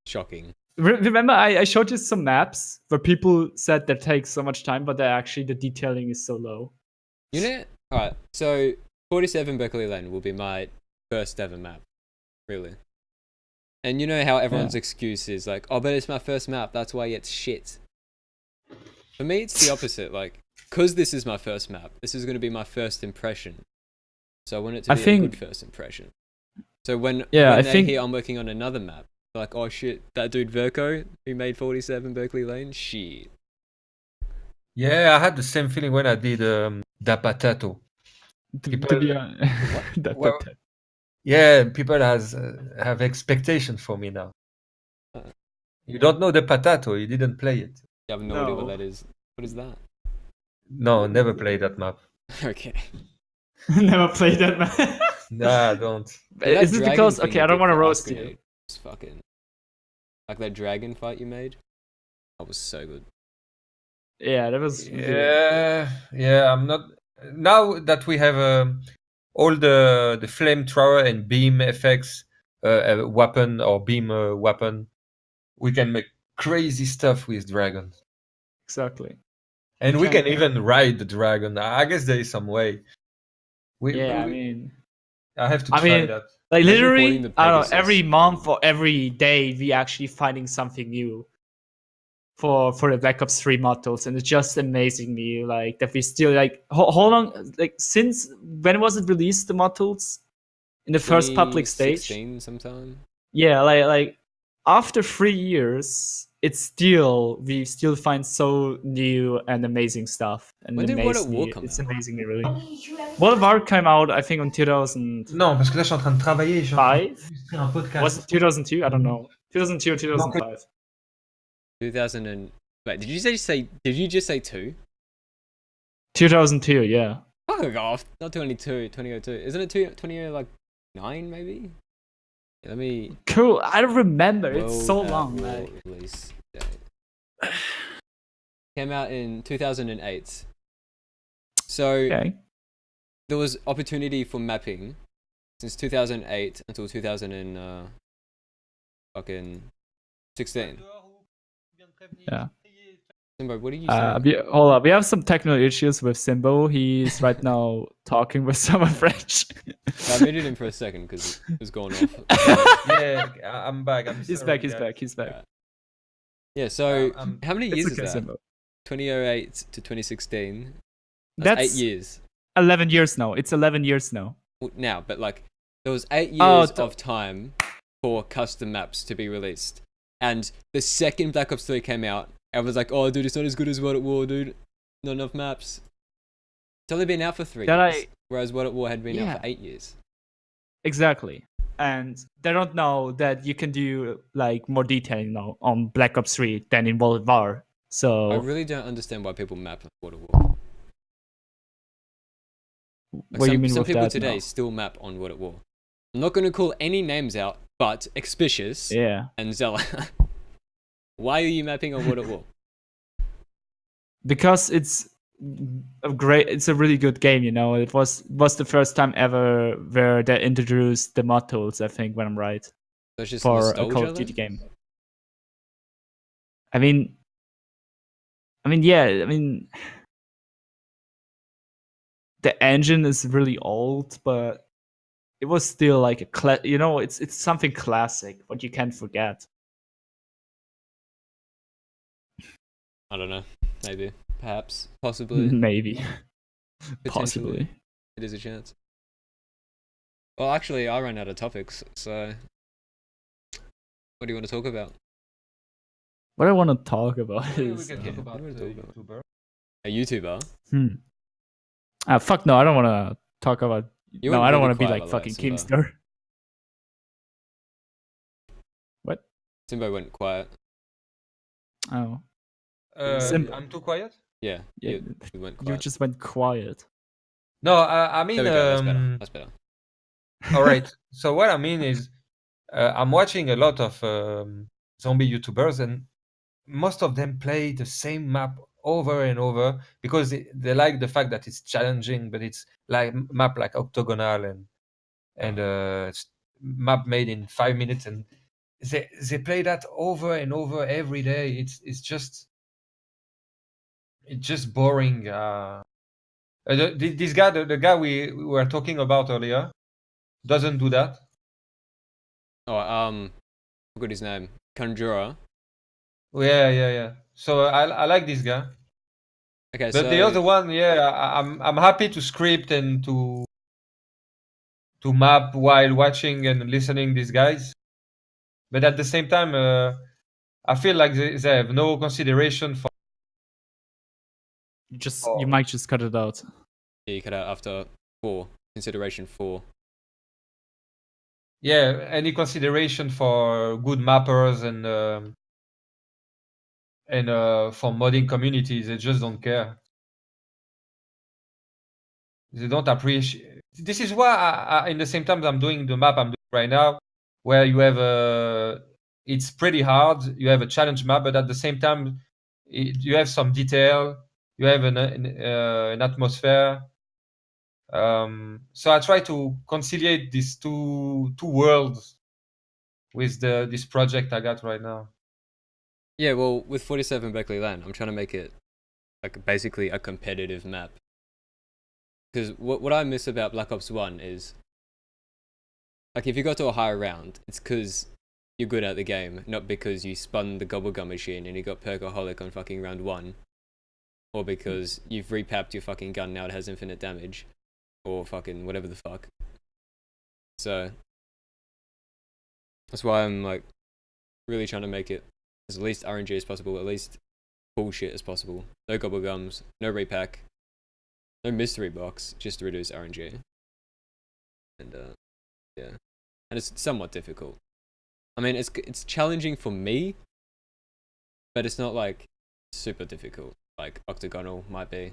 shocking.
Remember, I showed you some maps where people said that takes so much time, but actually the detailing is so low.
Alright, so 47 Berkeley Lane will be my first ever map, really. And you know how everyone's excuse is like, oh, but it's my first map, that's why it's shit. For me, it's the opposite. Like, because this is my first map, this is going to be my first impression. So I want it to be a good first impression. So when they hear I'm working on another map, they're like, oh shit, that dude Verco who made 47 Berkeley Lane, shit.
Yeah, I had the same feeling when I did Da Patato. Yeah, people have expectations for me now. You don't know the Patato, you didn't play it.
You have no idea what that is. What is that?
No, never played that map.
Okay.
Never played that map.
Nah, don't.
Is it because I don't want to roast you?
It's fucking like that dragon fight you made. That was so good.
Yeah, that was.
Yeah. I'm not. Now that we have all the flamethrower and beam effects, weapon or beam weapon, we can make crazy stuff with dragons.
Exactly.
And we can even ride the dragon. I guess there is some way. I have to try that.
Like literally, I don't know, every month or every day, we actually finding something new for the Black Ops 3 models, and it's just amazing me like that we still like how long, like since when was it released, the models in the first public stage?
Sometime.
Yeah, like after 3 years, we still find so new and amazing stuff. And
when did World at War come out?
It's amazing, really. World at War came out, I think, in 2000.
Non, parce que là, je suis en train de travailler.
5? Was it 2002? I don't know. 2002 or 2005.
2000 and wait, did you just say 2?
2002, yeah.
Fuck off! Not 2002. Isn't it 2009 maybe? Let me.
Cool. I don't remember. It's so long.
Release date. Came out in 2008. So
Okay.
there was opportunity for mapping since 2008 until 2016.
Yeah.
Symbo, what are you saying?
Hold up. We have some technical issues with Symbo. He's right now talking with someone French.
I muted him for a second because it was going off.
Yeah, I'm back.
He's
sorry,
back.
guys.
He's back.
Yeah, so
I'm-
how many years
It's
is
okay,
that?
Symbo.
2008 to 2016. That's 8 years.
11 years now. It's 11 years now.
Now, but like there was 8
Oh,
years of time for custom maps to be released, and the second Black Ops 3 came out, everyone's like, "Oh, dude, it's not as good as What at War, dude. Not enough maps." It's only been out for 3 years, whereas What at War had been out for 8 years.
Exactly. And they don't know that you can do like more detailing now on Black Ops 3 than in World War. So
I really don't understand why people map What at War. Like
what do you mean
some
with
people
that
today
now?
still map on What at War. I'm not going to call any names out, but Expicious
Yeah.
and Zella. Why are you mapping on What at War?
Because it's a really good game, you know. It was the first time ever where they introduced the mod tools, I think, when I'm right,
So it's just
for a
nostalgia
Call of Duty
then?
game. I mean, yeah, the engine is really old, but it was still like it's something classic, what you can't forget.
I don't know. Maybe. Perhaps. Possibly.
Maybe.
Potentially.
Possibly.
It is a chance. Well, actually, I ran out of topics, so what do you want to talk about?
What I want to talk about
We
is
can talk about YouTuber.
A YouTuber?
fuck no, I don't want to talk about.
You
No,
went
I don't
really
want to be
quiet,
like
by the way,
fucking
Simba.
Kingston. What?
Simbo went quiet.
Oh,
I'm too quiet?
Yeah,
yeah.
you went
You
quiet.
just went quiet.
No, I mean,
There we go, that's better. That's better.
all right. So what I mean is, I'm watching a lot of zombie YouTubers, and most of them play the same map over and over because they like the fact that it's challenging, but it's like map like octagonal and map made in 5 minutes, and they play that over and over every day. It's just boring. This guy, the guy we were talking about earlier, doesn't do that.
Oh, I forgot his name. Conjurer.
Yeah. So I like this guy.
Okay,
But
so
the other one, yeah, I'm happy to script and to map while watching and listening these guys. But at the same time, I feel like they have no consideration for.
You might just cut it out.
yeah, you cut out after 4. Consideration 4.
Yeah, any consideration for good mappers and for modding communities. They just don't care. They don't appreciate. This is why I in the same time I'm doing the map I'm doing right now, where you have it's pretty hard. You have a challenge map, but at the same time, you have some detail. You have an atmosphere. So I try to conciliate these two worlds with this project I got right now.
Yeah, well, with 47 Beckley Land, I'm trying to make it like basically a competitive map. Because what I miss about Black Ops 1 is, like, if you got to a higher round, it's because you're good at the game, not because you spun the Gobblegum machine and you got Perkaholic on fucking round 1. Or because you've repapped your fucking gun, now it has infinite damage. Or fucking whatever the fuck. So, that's why I'm, like, really trying to make it as least RNG as possible, at least bullshit as possible. No Gobblegums, no repack. No mystery box, just to reduce RNG. And yeah, and it's somewhat difficult. I mean, it's challenging for me, but it's not like super difficult like Octagonal might be.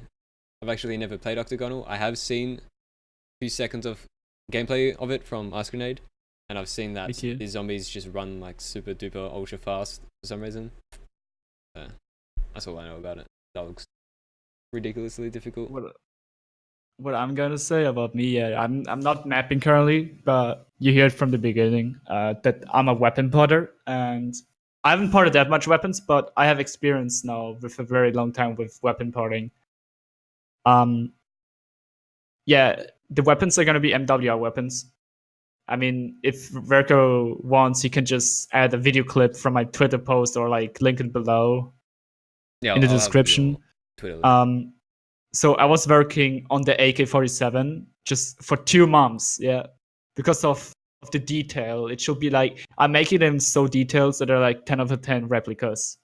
I've actually never played Octagonal. I have seen a few seconds of gameplay of it from Ice Grenade, and I've seen that these zombies just run like super duper ultra fast for some reason. That's all I know about it. That looks ridiculously difficult.
What I'm gonna say about me, yeah, I'm not mapping currently, but you hear it from the beginning that I'm a weapon potter, and I haven't potted that much weapons, but I have experience now with a very long time with weapon potting. Yeah, the weapons are gonna be MWR weapons. I mean, if Verco wants, he can just add a video clip from my Twitter post or like link it below
Yeah,
in the
I'll have
description.
your Twitter link.
So I was working on the AK-47 just for 2 months, yeah, because of the detail. It should be like, I'm making them so detailed that they're like 10 out of 10 replicas.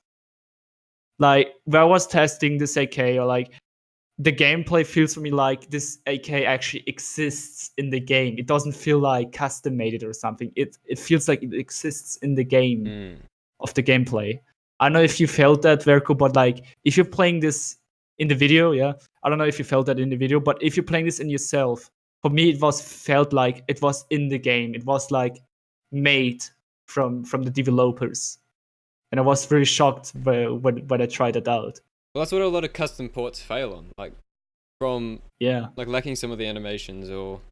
Like, when I was testing this AK, or like, the gameplay feels for me like this AK actually exists in the game. It doesn't feel like custom made it or something. It feels like it exists in the game of the gameplay. I don't know if you felt that, Verco, but like, if you're playing this in the video, yeah, I don't know if you felt that in the video, but if you're playing this in yourself, for me it felt like it was in the game. It was like made from the developers, and I was very shocked when I tried it out.
Well, that's what a lot of custom ports fail on, like from like lacking some of the animations or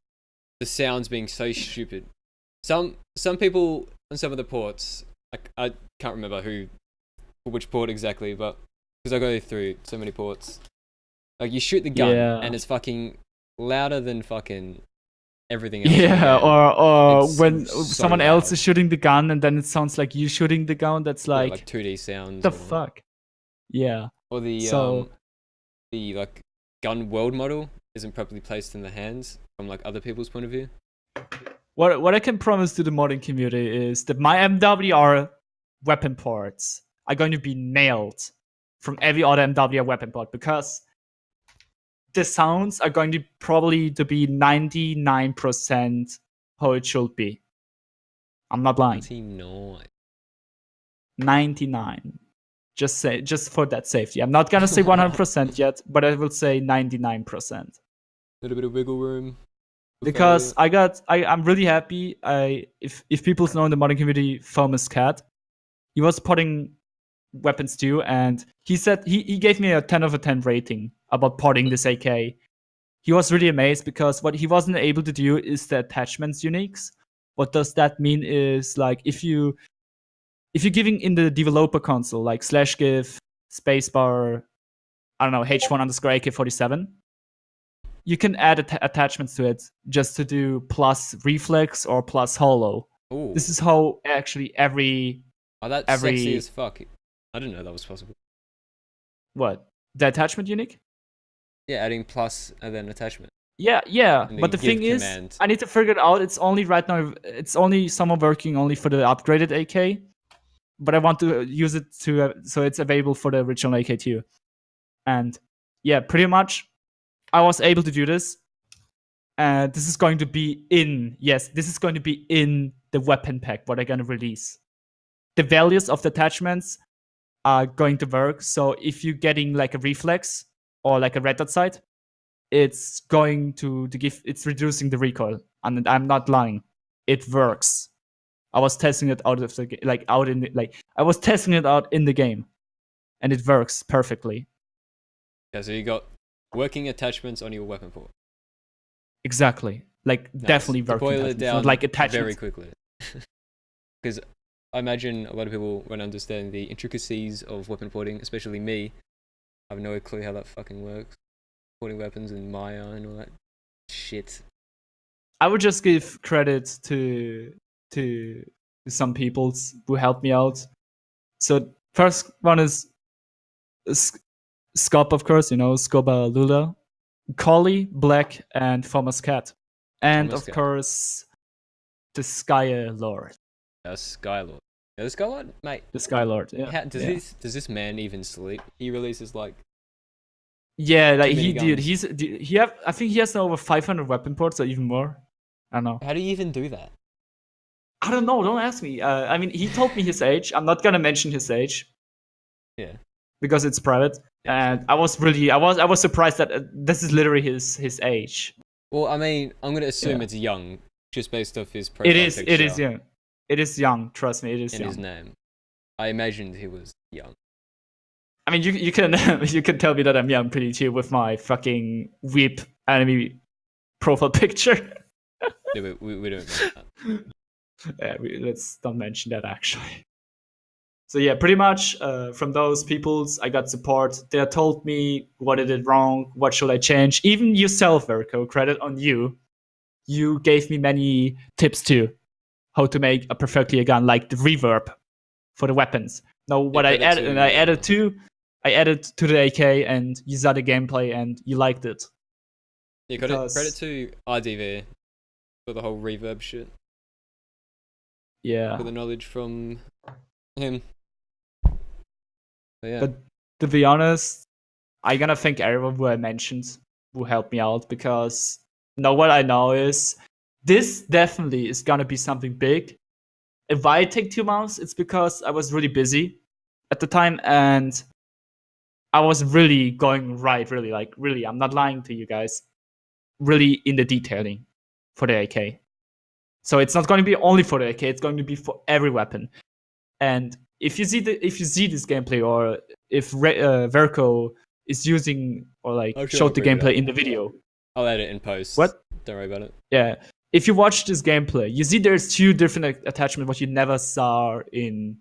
the sounds being so stupid. Some people on some of the ports, like I can't remember which port exactly, but because I go through so many ports, like you shoot the gun and it's fucking louder than fucking everything else.
Yeah, or
It's
when
so
someone
loud.
else is shooting the gun and then it sounds like you shooting the gun. That's like
2D sounds.
the fuck. Yeah.
Or the like gun world model isn't properly placed in the hands from like other people's point of view.
What I can promise to the modding community is that my MWR weapon ports are going to be nailed from every other MWR weapon port, because the sounds are going to probably to be 99% how it should be. I'm not lying. 99. Just for that safety. I'm not gonna say 100% yet, but I will say 99%.
A little bit of wiggle room.
Because I'm really happy. If people know in the modding community, Famous Cat, he was potting weapons too, and he said he gave me a 10 out of 10 rating about potting this AK. He was really amazed because what he wasn't able to do is the attachments uniques. What does that mean is, like, if you're giving in the developer console, like /give spacebar, I don't know, h1_AK47, you can add attachments to it just to do plus reflex or plus holo.
Ooh.
This is how actually
that's sexy as fuck. I didn't know that was possible.
What? The attachment unique?
Yeah, adding plus and then attachment.
Yeah. But the thing is, I need to figure it out. It's only right now, it's only someone working only for the upgraded AK. But I want to use it so it's available for the original AK too. And yeah, pretty much I was able to do this. And this is going to be in the weapon pack, what I'm going to release. The values of the attachments are going to work. So if you're getting like a reflex or like a red dot sight, it's going to give, it's reducing the recoil. And I'm not lying. It works. I was testing it out of the I was testing it out in the game, and it works perfectly.
Yeah, so you got working attachments on your weapon port.
Exactly, like nice. Definitely working.
Boil it down
like attachments
very quickly, because I imagine a lot of people won't understand the intricacies of weapon porting, especially me. I have no clue how that fucking works. Porting weapons in Maya and all that shit.
I would just give credit to some people who helped me out. So first one is Scop, of course, Scoba Lula, Collie, Black, and Thomas Cat. And of course, the Sky Lord.
Sky Lord. Yeah, the Sky Lord, mate.
The Sky Lord, yeah.
Does this man even sleep? He releases like...
Yeah, like he did. I think he has over 500 weapon ports or even more. I don't know.
How do you even do that?
I don't know. Don't ask me. I mean, he told me his age. I'm not gonna mention his age.
Yeah.
Because it's private, and I was surprised that this is literally his age.
Well, I mean, I'm gonna assume it's young, just based off his profile picture.
It is young. It is young. Trust me, it is young.
His name. I imagined he was young.
I mean, you can you can tell me that I'm young pretty too with my fucking whip anime profile picture.
Yeah, we don't know that.
Yeah, let's not mention that actually. So yeah, pretty much from those peoples, I got support. They told me what I did wrong, what should I change. Even yourself, Verco, credit on you. You gave me many tips too, how to make a perfectly a gun, like the reverb for the weapons. Now what I added, and I added to the AK, and you saw the gameplay and you liked it.
Yeah, credit to RDV for the whole reverb shit.
Yeah.
For the knowledge from him. But yeah.
But to be honest, I'm gonna thank everyone who I mentioned who helped me out, because now what I know is this definitely is gonna be something big. If I take 2 months, it's because I was really busy at the time and I was really going really, I'm not lying to you guys, really in the detailing for the AK. So it's not going to be only for the AK, it's going to be for every weapon. And if you see this gameplay, or if Verco is using or like showed the gameplay in the video,
I'll edit in post.
What?
Don't worry about it.
Yeah. If you watch this gameplay, you see there's 2 different attachments what you never saw in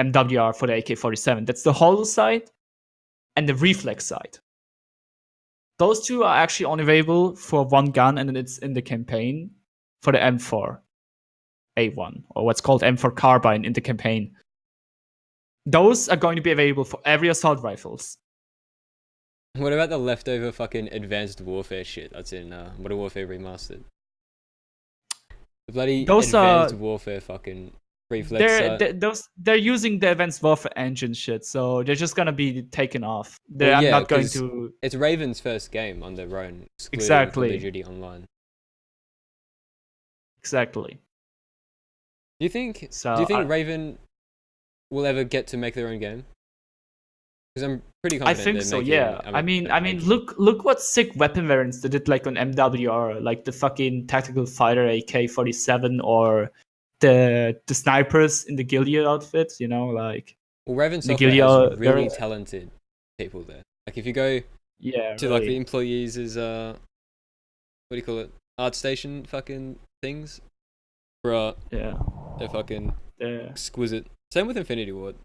MWR for the AK-47. That's the hollow side and the reflex side. Those 2 are actually only available for one gun, and then it's in the campaign for the M4A1, or what's called M4 carbine in the campaign. Those are going to be available for every assault rifles.
What about the leftover fucking Advanced Warfare shit that's in Modern Warfare Remastered? The bloody Advanced Warfare fucking reflex.
They're using the Advanced Warfare engine shit, so they're just gonna be taken off. I'm not going to.
It's Raven's first game on their own.
Exactly.
Call of Duty Online.
Exactly.
Do you think Raven will ever get to make their own game? Because I'm pretty confident.
I think so. Yeah. I mean, look what sick weapon variants they did, like on MWR, like the fucking tactical fighter AK-47, or the snipers in the Gilead outfit. You know, like.
Well, Raven Software has really talented people there. Like if you go to like the employees' what do you call it? ArtStation fucking things. Bruh.
Yeah.
They're fucking exquisite. Same with Infinity Ward.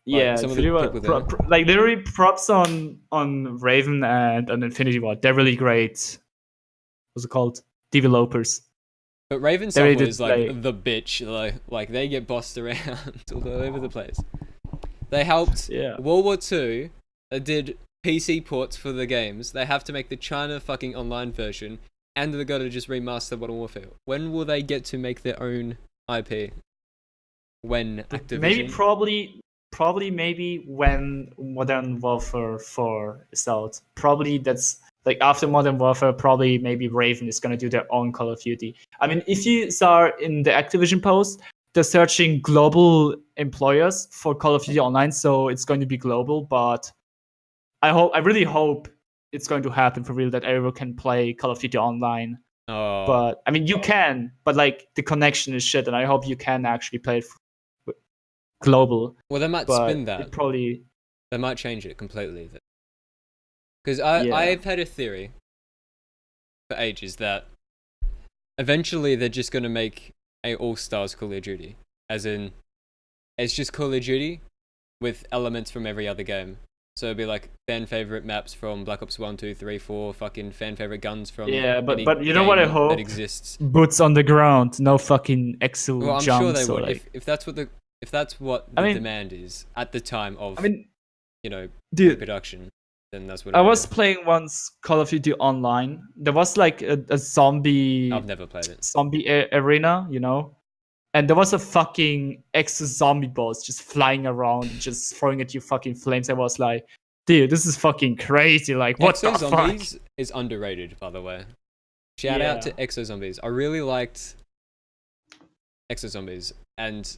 Yeah, like literally props on Raven and on Infinity Ward. They're really great. What's it called? Developers.
But Raven Software is like the bitch. Like they get bossed around all over the place. They helped World War II. They did PC ports for the games. They have to make the China fucking online version, and they got to just remaster Modern Warfare. When will they get to make their own IP? When Activision?
Maybe when Modern Warfare 4 is out. Probably that's like after Modern Warfare, probably maybe Raven is gonna do their own Call of Duty. I mean, if you saw in the Activision post, they're searching global employers for Call of Duty Online, so it's going to be global, but I really hope it's going to happen for real, that everyone can play Call of Duty Online.
Oh.
But I mean, you can, but like the connection is shit, and I hope you can actually play it global.
Well, they might spin that. They might change it completely. Because I've had a theory for ages that eventually they're just going to make a all-stars Call of Duty. As in, it's just Call of Duty with elements from every other game. So it'd be like fan favorite maps from Black Ops 1, 2, 3, 4, fucking fan favorite guns from
but you know what I hope?
That exists.
Boots on the ground, no fucking exo
well, I'm
jumps.
sure they would.
Like...
If that's what the demand is at the time of production, then that's what
I was playing once Call of Duty Online. There was like a zombie.
I've never played it.
Zombie arena, you know? And there was a fucking zombie boss just flying around, just throwing at you fucking flames. I was like, dude, this is fucking crazy. Like, what the fuck?
Zombies is underrated, by the way. Shout out to Exo Zombies. I really liked Exo Zombies. And,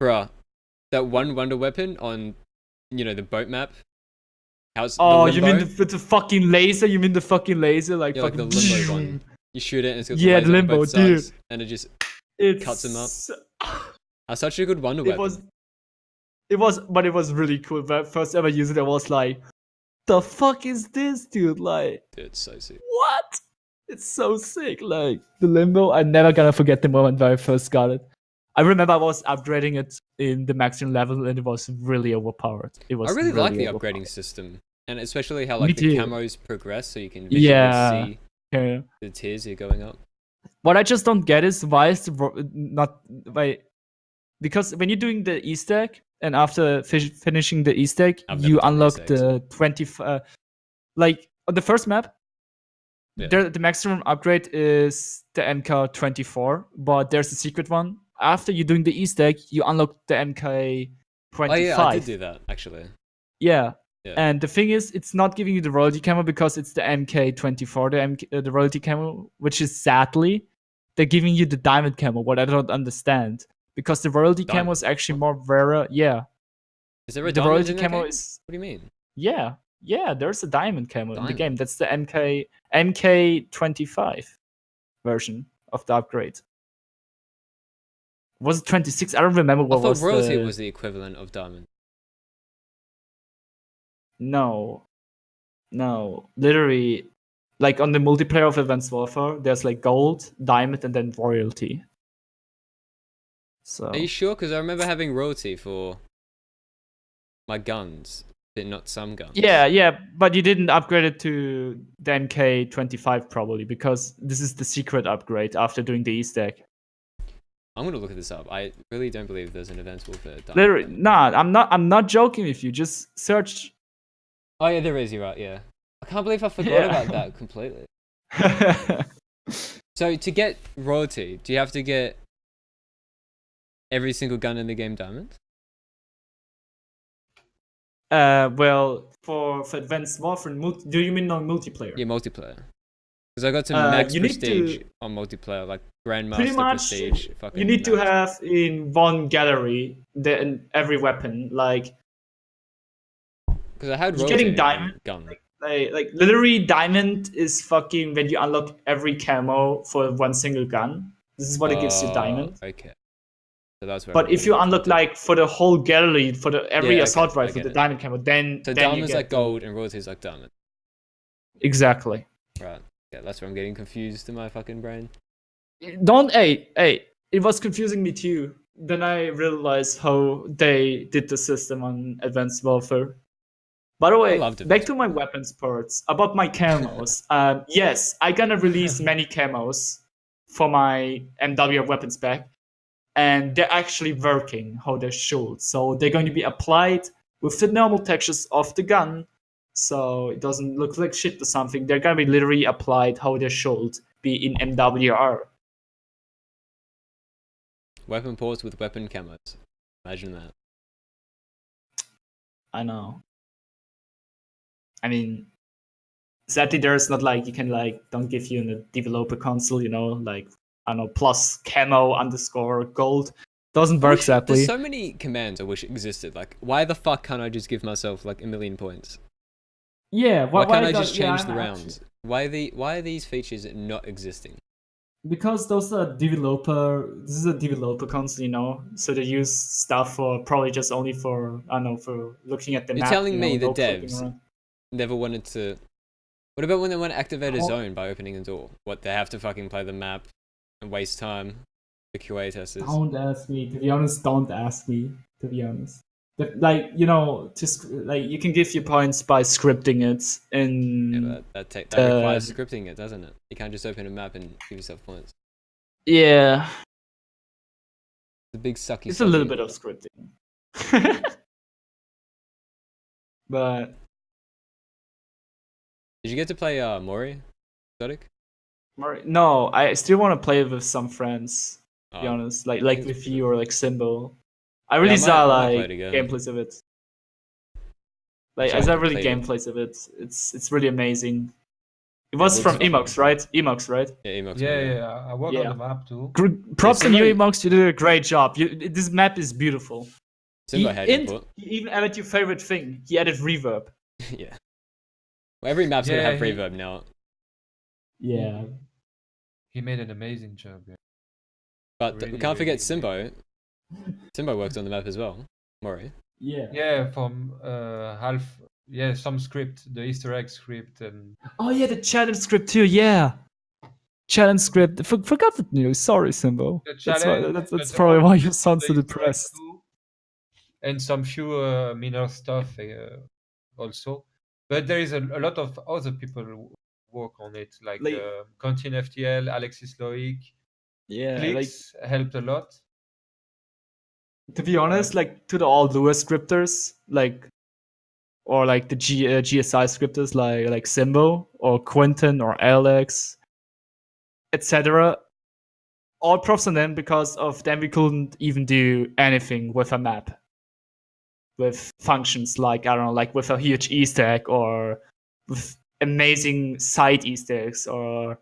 bruh, that one wonder weapon on, the boat map.
You mean the fucking laser? You mean the fucking laser? Like,
like the limbo one. You shoot it and it's got the
laser the limbo,
on both sides,
dude.
and it just cuts them up. That's such a good wonder weapon.
it was really cool. But first ever used it, I was like, the fuck is this, dude? Like,
Dude, it's so sick.
what? It's so sick. Like the limbo, I'm never gonna forget the moment when I first got it. I remember I was upgrading it in the maximum level, and it was really overpowered. It was.
I really like the
overpowered.
upgrading system, and especially how
Me
like the
too.
camos progress, so you can visually see
Yeah.
the tiers you're going up.
What I just don't get is why is not why, because when you're doing the Easter egg and after finishing the Easter egg,
I've never
you
done
unlock
Easter eggs.
the 20. Like on the first map,
Yeah.
the maximum upgrade is the MK 24, but there's a secret one. After you're doing the Easter egg, you unlock the MK 25.
Oh yeah, I did do that actually.
Yeah.
Yeah.
And the thing is, it's not giving you the royalty camo because it's the MK24, the royalty camo, which is sadly, they're giving you the diamond camo, what I don't understand. Because the royalty camo is actually more rarer. Yeah.
Is there a
The
diamond
royalty
in that
camo
game?
is.
What do you mean?
Yeah. Yeah, there's a diamond camo in the
Diamond.
game. That's the MK25 version of the upgrade. Was it 26? I don't remember what
I thought
was
royalty
the...
was the equivalent of diamond.
No. Literally, like on the multiplayer of Advanced Warfare, there's like gold, diamond, and then royalty. So.
Are you sure? Because I remember having royalty for my guns, but not some guns.
Yeah, but you didn't upgrade it to the MK25 probably because this is the secret upgrade after doing the Easter egg.
I'm gonna look at this up. I really don't believe there's an Advanced Warfare diamond.
Literally, nah, I'm not joking with you. Just search.
Oh yeah, there is. You're right. Yeah. I can't believe I forgot about that completely. So to get royalty, do you have to get every single gun in the game diamond?
Well, for Advanced Warfare, do you mean on multiplayer?
Yeah, multiplayer. Because I got to max
you need
prestige
to-
on multiplayer, like Grandmaster
Pretty much,
prestige. Fucking
you need to
max.
have in one gallery in every weapon. Like
Because I had
you're
royalty
getting
in
diamond.
gun.
Like literally, diamond is fucking when you unlock every camo for one single gun. This is what it gives you diamond.
Okay. So that's where.
But if you unlock like for the whole gallery for every
Yeah,
assault
I
rifle
get
the
it.
diamond camo, then
So
then you
diamond's
get
like gold and royalty's like diamond.
Exactly.
Right. Yeah, that's where I'm getting confused in my fucking brain.
Don't hey. It was confusing me too. Then I realized how they did the system on Advanced Warfare. By the way,
loved it.
back to my weapons parts. About my camos. Yes, I gonna release many camos for my MW weapons pack, and they're actually working how they should. So they're going to be applied with the normal textures of the gun, so it doesn't look like shit or something. They're gonna be literally applied how they should be in MWR.
Weapon ports with weapon camos. Imagine that.
I know. I mean, sadly, there's not like you can like don't give you in a developer console, like I don't know plus camo underscore gold. Doesn't work sadly.
There's so many commands I wish existed. Like, why the fuck can't I just give myself like 1,000,000 points?
Yeah,
why can't I just change the rounds? Why are these features not existing?
Because those are developer. This is a developer console, so they use stuff for probably just only for I don't know for looking at the
You're
map.
telling me the
no clicking
devs
around.
never wanted to. What about when they want to activate a zone by opening a door? What, they have to fucking play the map and waste time? The QA testers.
Don't ask me. To be honest, don't ask me. To be honest, just like you can give your points by scripting it, and
Yeah, but that requires scripting it, doesn't it? You can't just open a map and give yourself points.
Yeah,
The big sucky.
it's a little bit of scripting. But
did you get to play Mori, Zottik?
no, I still want to play with some friends. To be
Oh,
honest, like with you or like Symbo. I really
I
saw
might play
like
it again.
gameplays of it. Like
Wish I
I saw
could
really
play it.
gameplays of it. It's really amazing. It was
it
from
looks
Emox, right? Emox, right?
Yeah, Emox.
Yeah, I work on
Yeah.
the map too.
Props to you,
Symbo-
Emox. You did a great job. This map is beautiful.
Symbo had input.
He even added your favorite thing. He added reverb.
Yeah. Well, every map's gonna
Yeah,
have
he-
reverb now.
Yeah.
He made an amazing job. Yeah.
But we
Really,
can't forget
really
Symbo. Symbo worked on the map as well. Mori.
Yeah, from half. Yeah, some script, the Easter egg script, and
Oh yeah, the challenge script too. Yeah, challenge script. Forgot the news. Sorry, Symbo.
the
That's why.
challenge.
That's
But
probably
all
why you sound
the
so
Easter egg
depressed.
too, and some few minor stuff also. But there is a lot of other people who work on it, like
Like,
Quentin FTL, Alexis Loic,
yeah, like
Clicks helped a lot.
to be honest, like to the all Lua scripters, like or like the GSI scripters, like Symbo or Quentin or Alex, etc. All props on them because of them we couldn't even do anything with a map. With functions like I don't know, like with a huge Easter egg or with amazing side Easter eggs or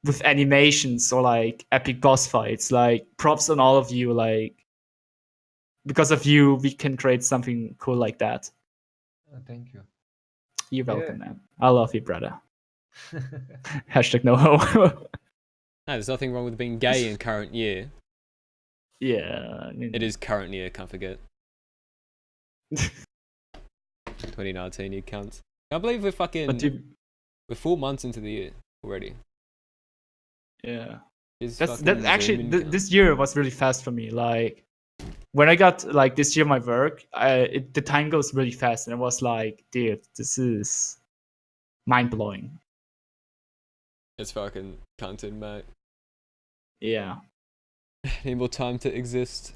with animations or like epic boss fights. Like props on all of you, like because of you we can create something cool like that.
Thank you.
You're
Yeah.
welcome, man. I love you, brother. Hashtag no homo.
No, there's nothing wrong with being gay in current year.
Yeah, I mean,
It is current year, can't forget. 2019, you cunts. Can't believe we're fucking...
But
We're 4 months into the year already.
yeah,
It's
that's
fucking
that actually
zooming cunt.
this year was really fast for me. Like when I got like this year my work, the time goes really fast, and I was like, dude, this is mind blowing.
It's fucking cunted, mate.
Yeah.
Need more time to exist.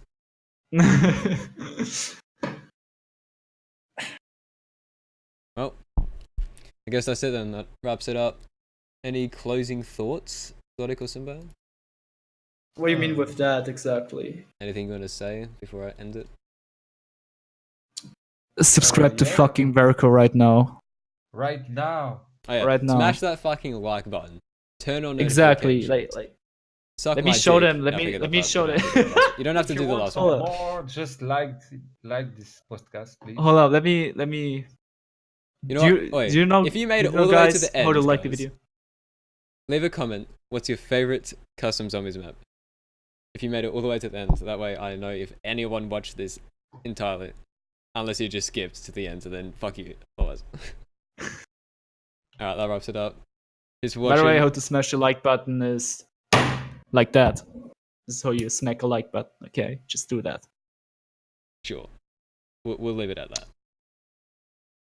Well, I guess that's it then. That wraps it up. Any closing thoughts, Zottik or Symbo?
What do you mean with that exactly?
Anything you want to say before I end it?
Subscribe to
yeah.
fucking Verico right now.
Right now.
Oh, yeah.
Right now.
Smash that fucking like button. Turn on
Exactly.
notifications.
Like
Suck
let
my
me show
dick.
them. Let
No, forget
me
the part.
show them.
You don't have to
If
do
you
the
want
last
some
one.
more, just like this podcast, please.
Hold up. Let me.
You know what? Wait,
Do you know?
if you made
do
it
know,
all the way to
guys,
the end,
how to like the
guys,
video?
leave a comment. What's your favorite custom zombies map? If you made it all the way to the end, so that way I know if anyone watched this entirely. Unless you just skipped to the end, and then fuck you. Otherwise. Alright, that wraps it up. Just
By
watching.
the way, how to smash the like button is like that. This is how you smack a like button. Okay, just do that.
Sure. We'll leave it at that.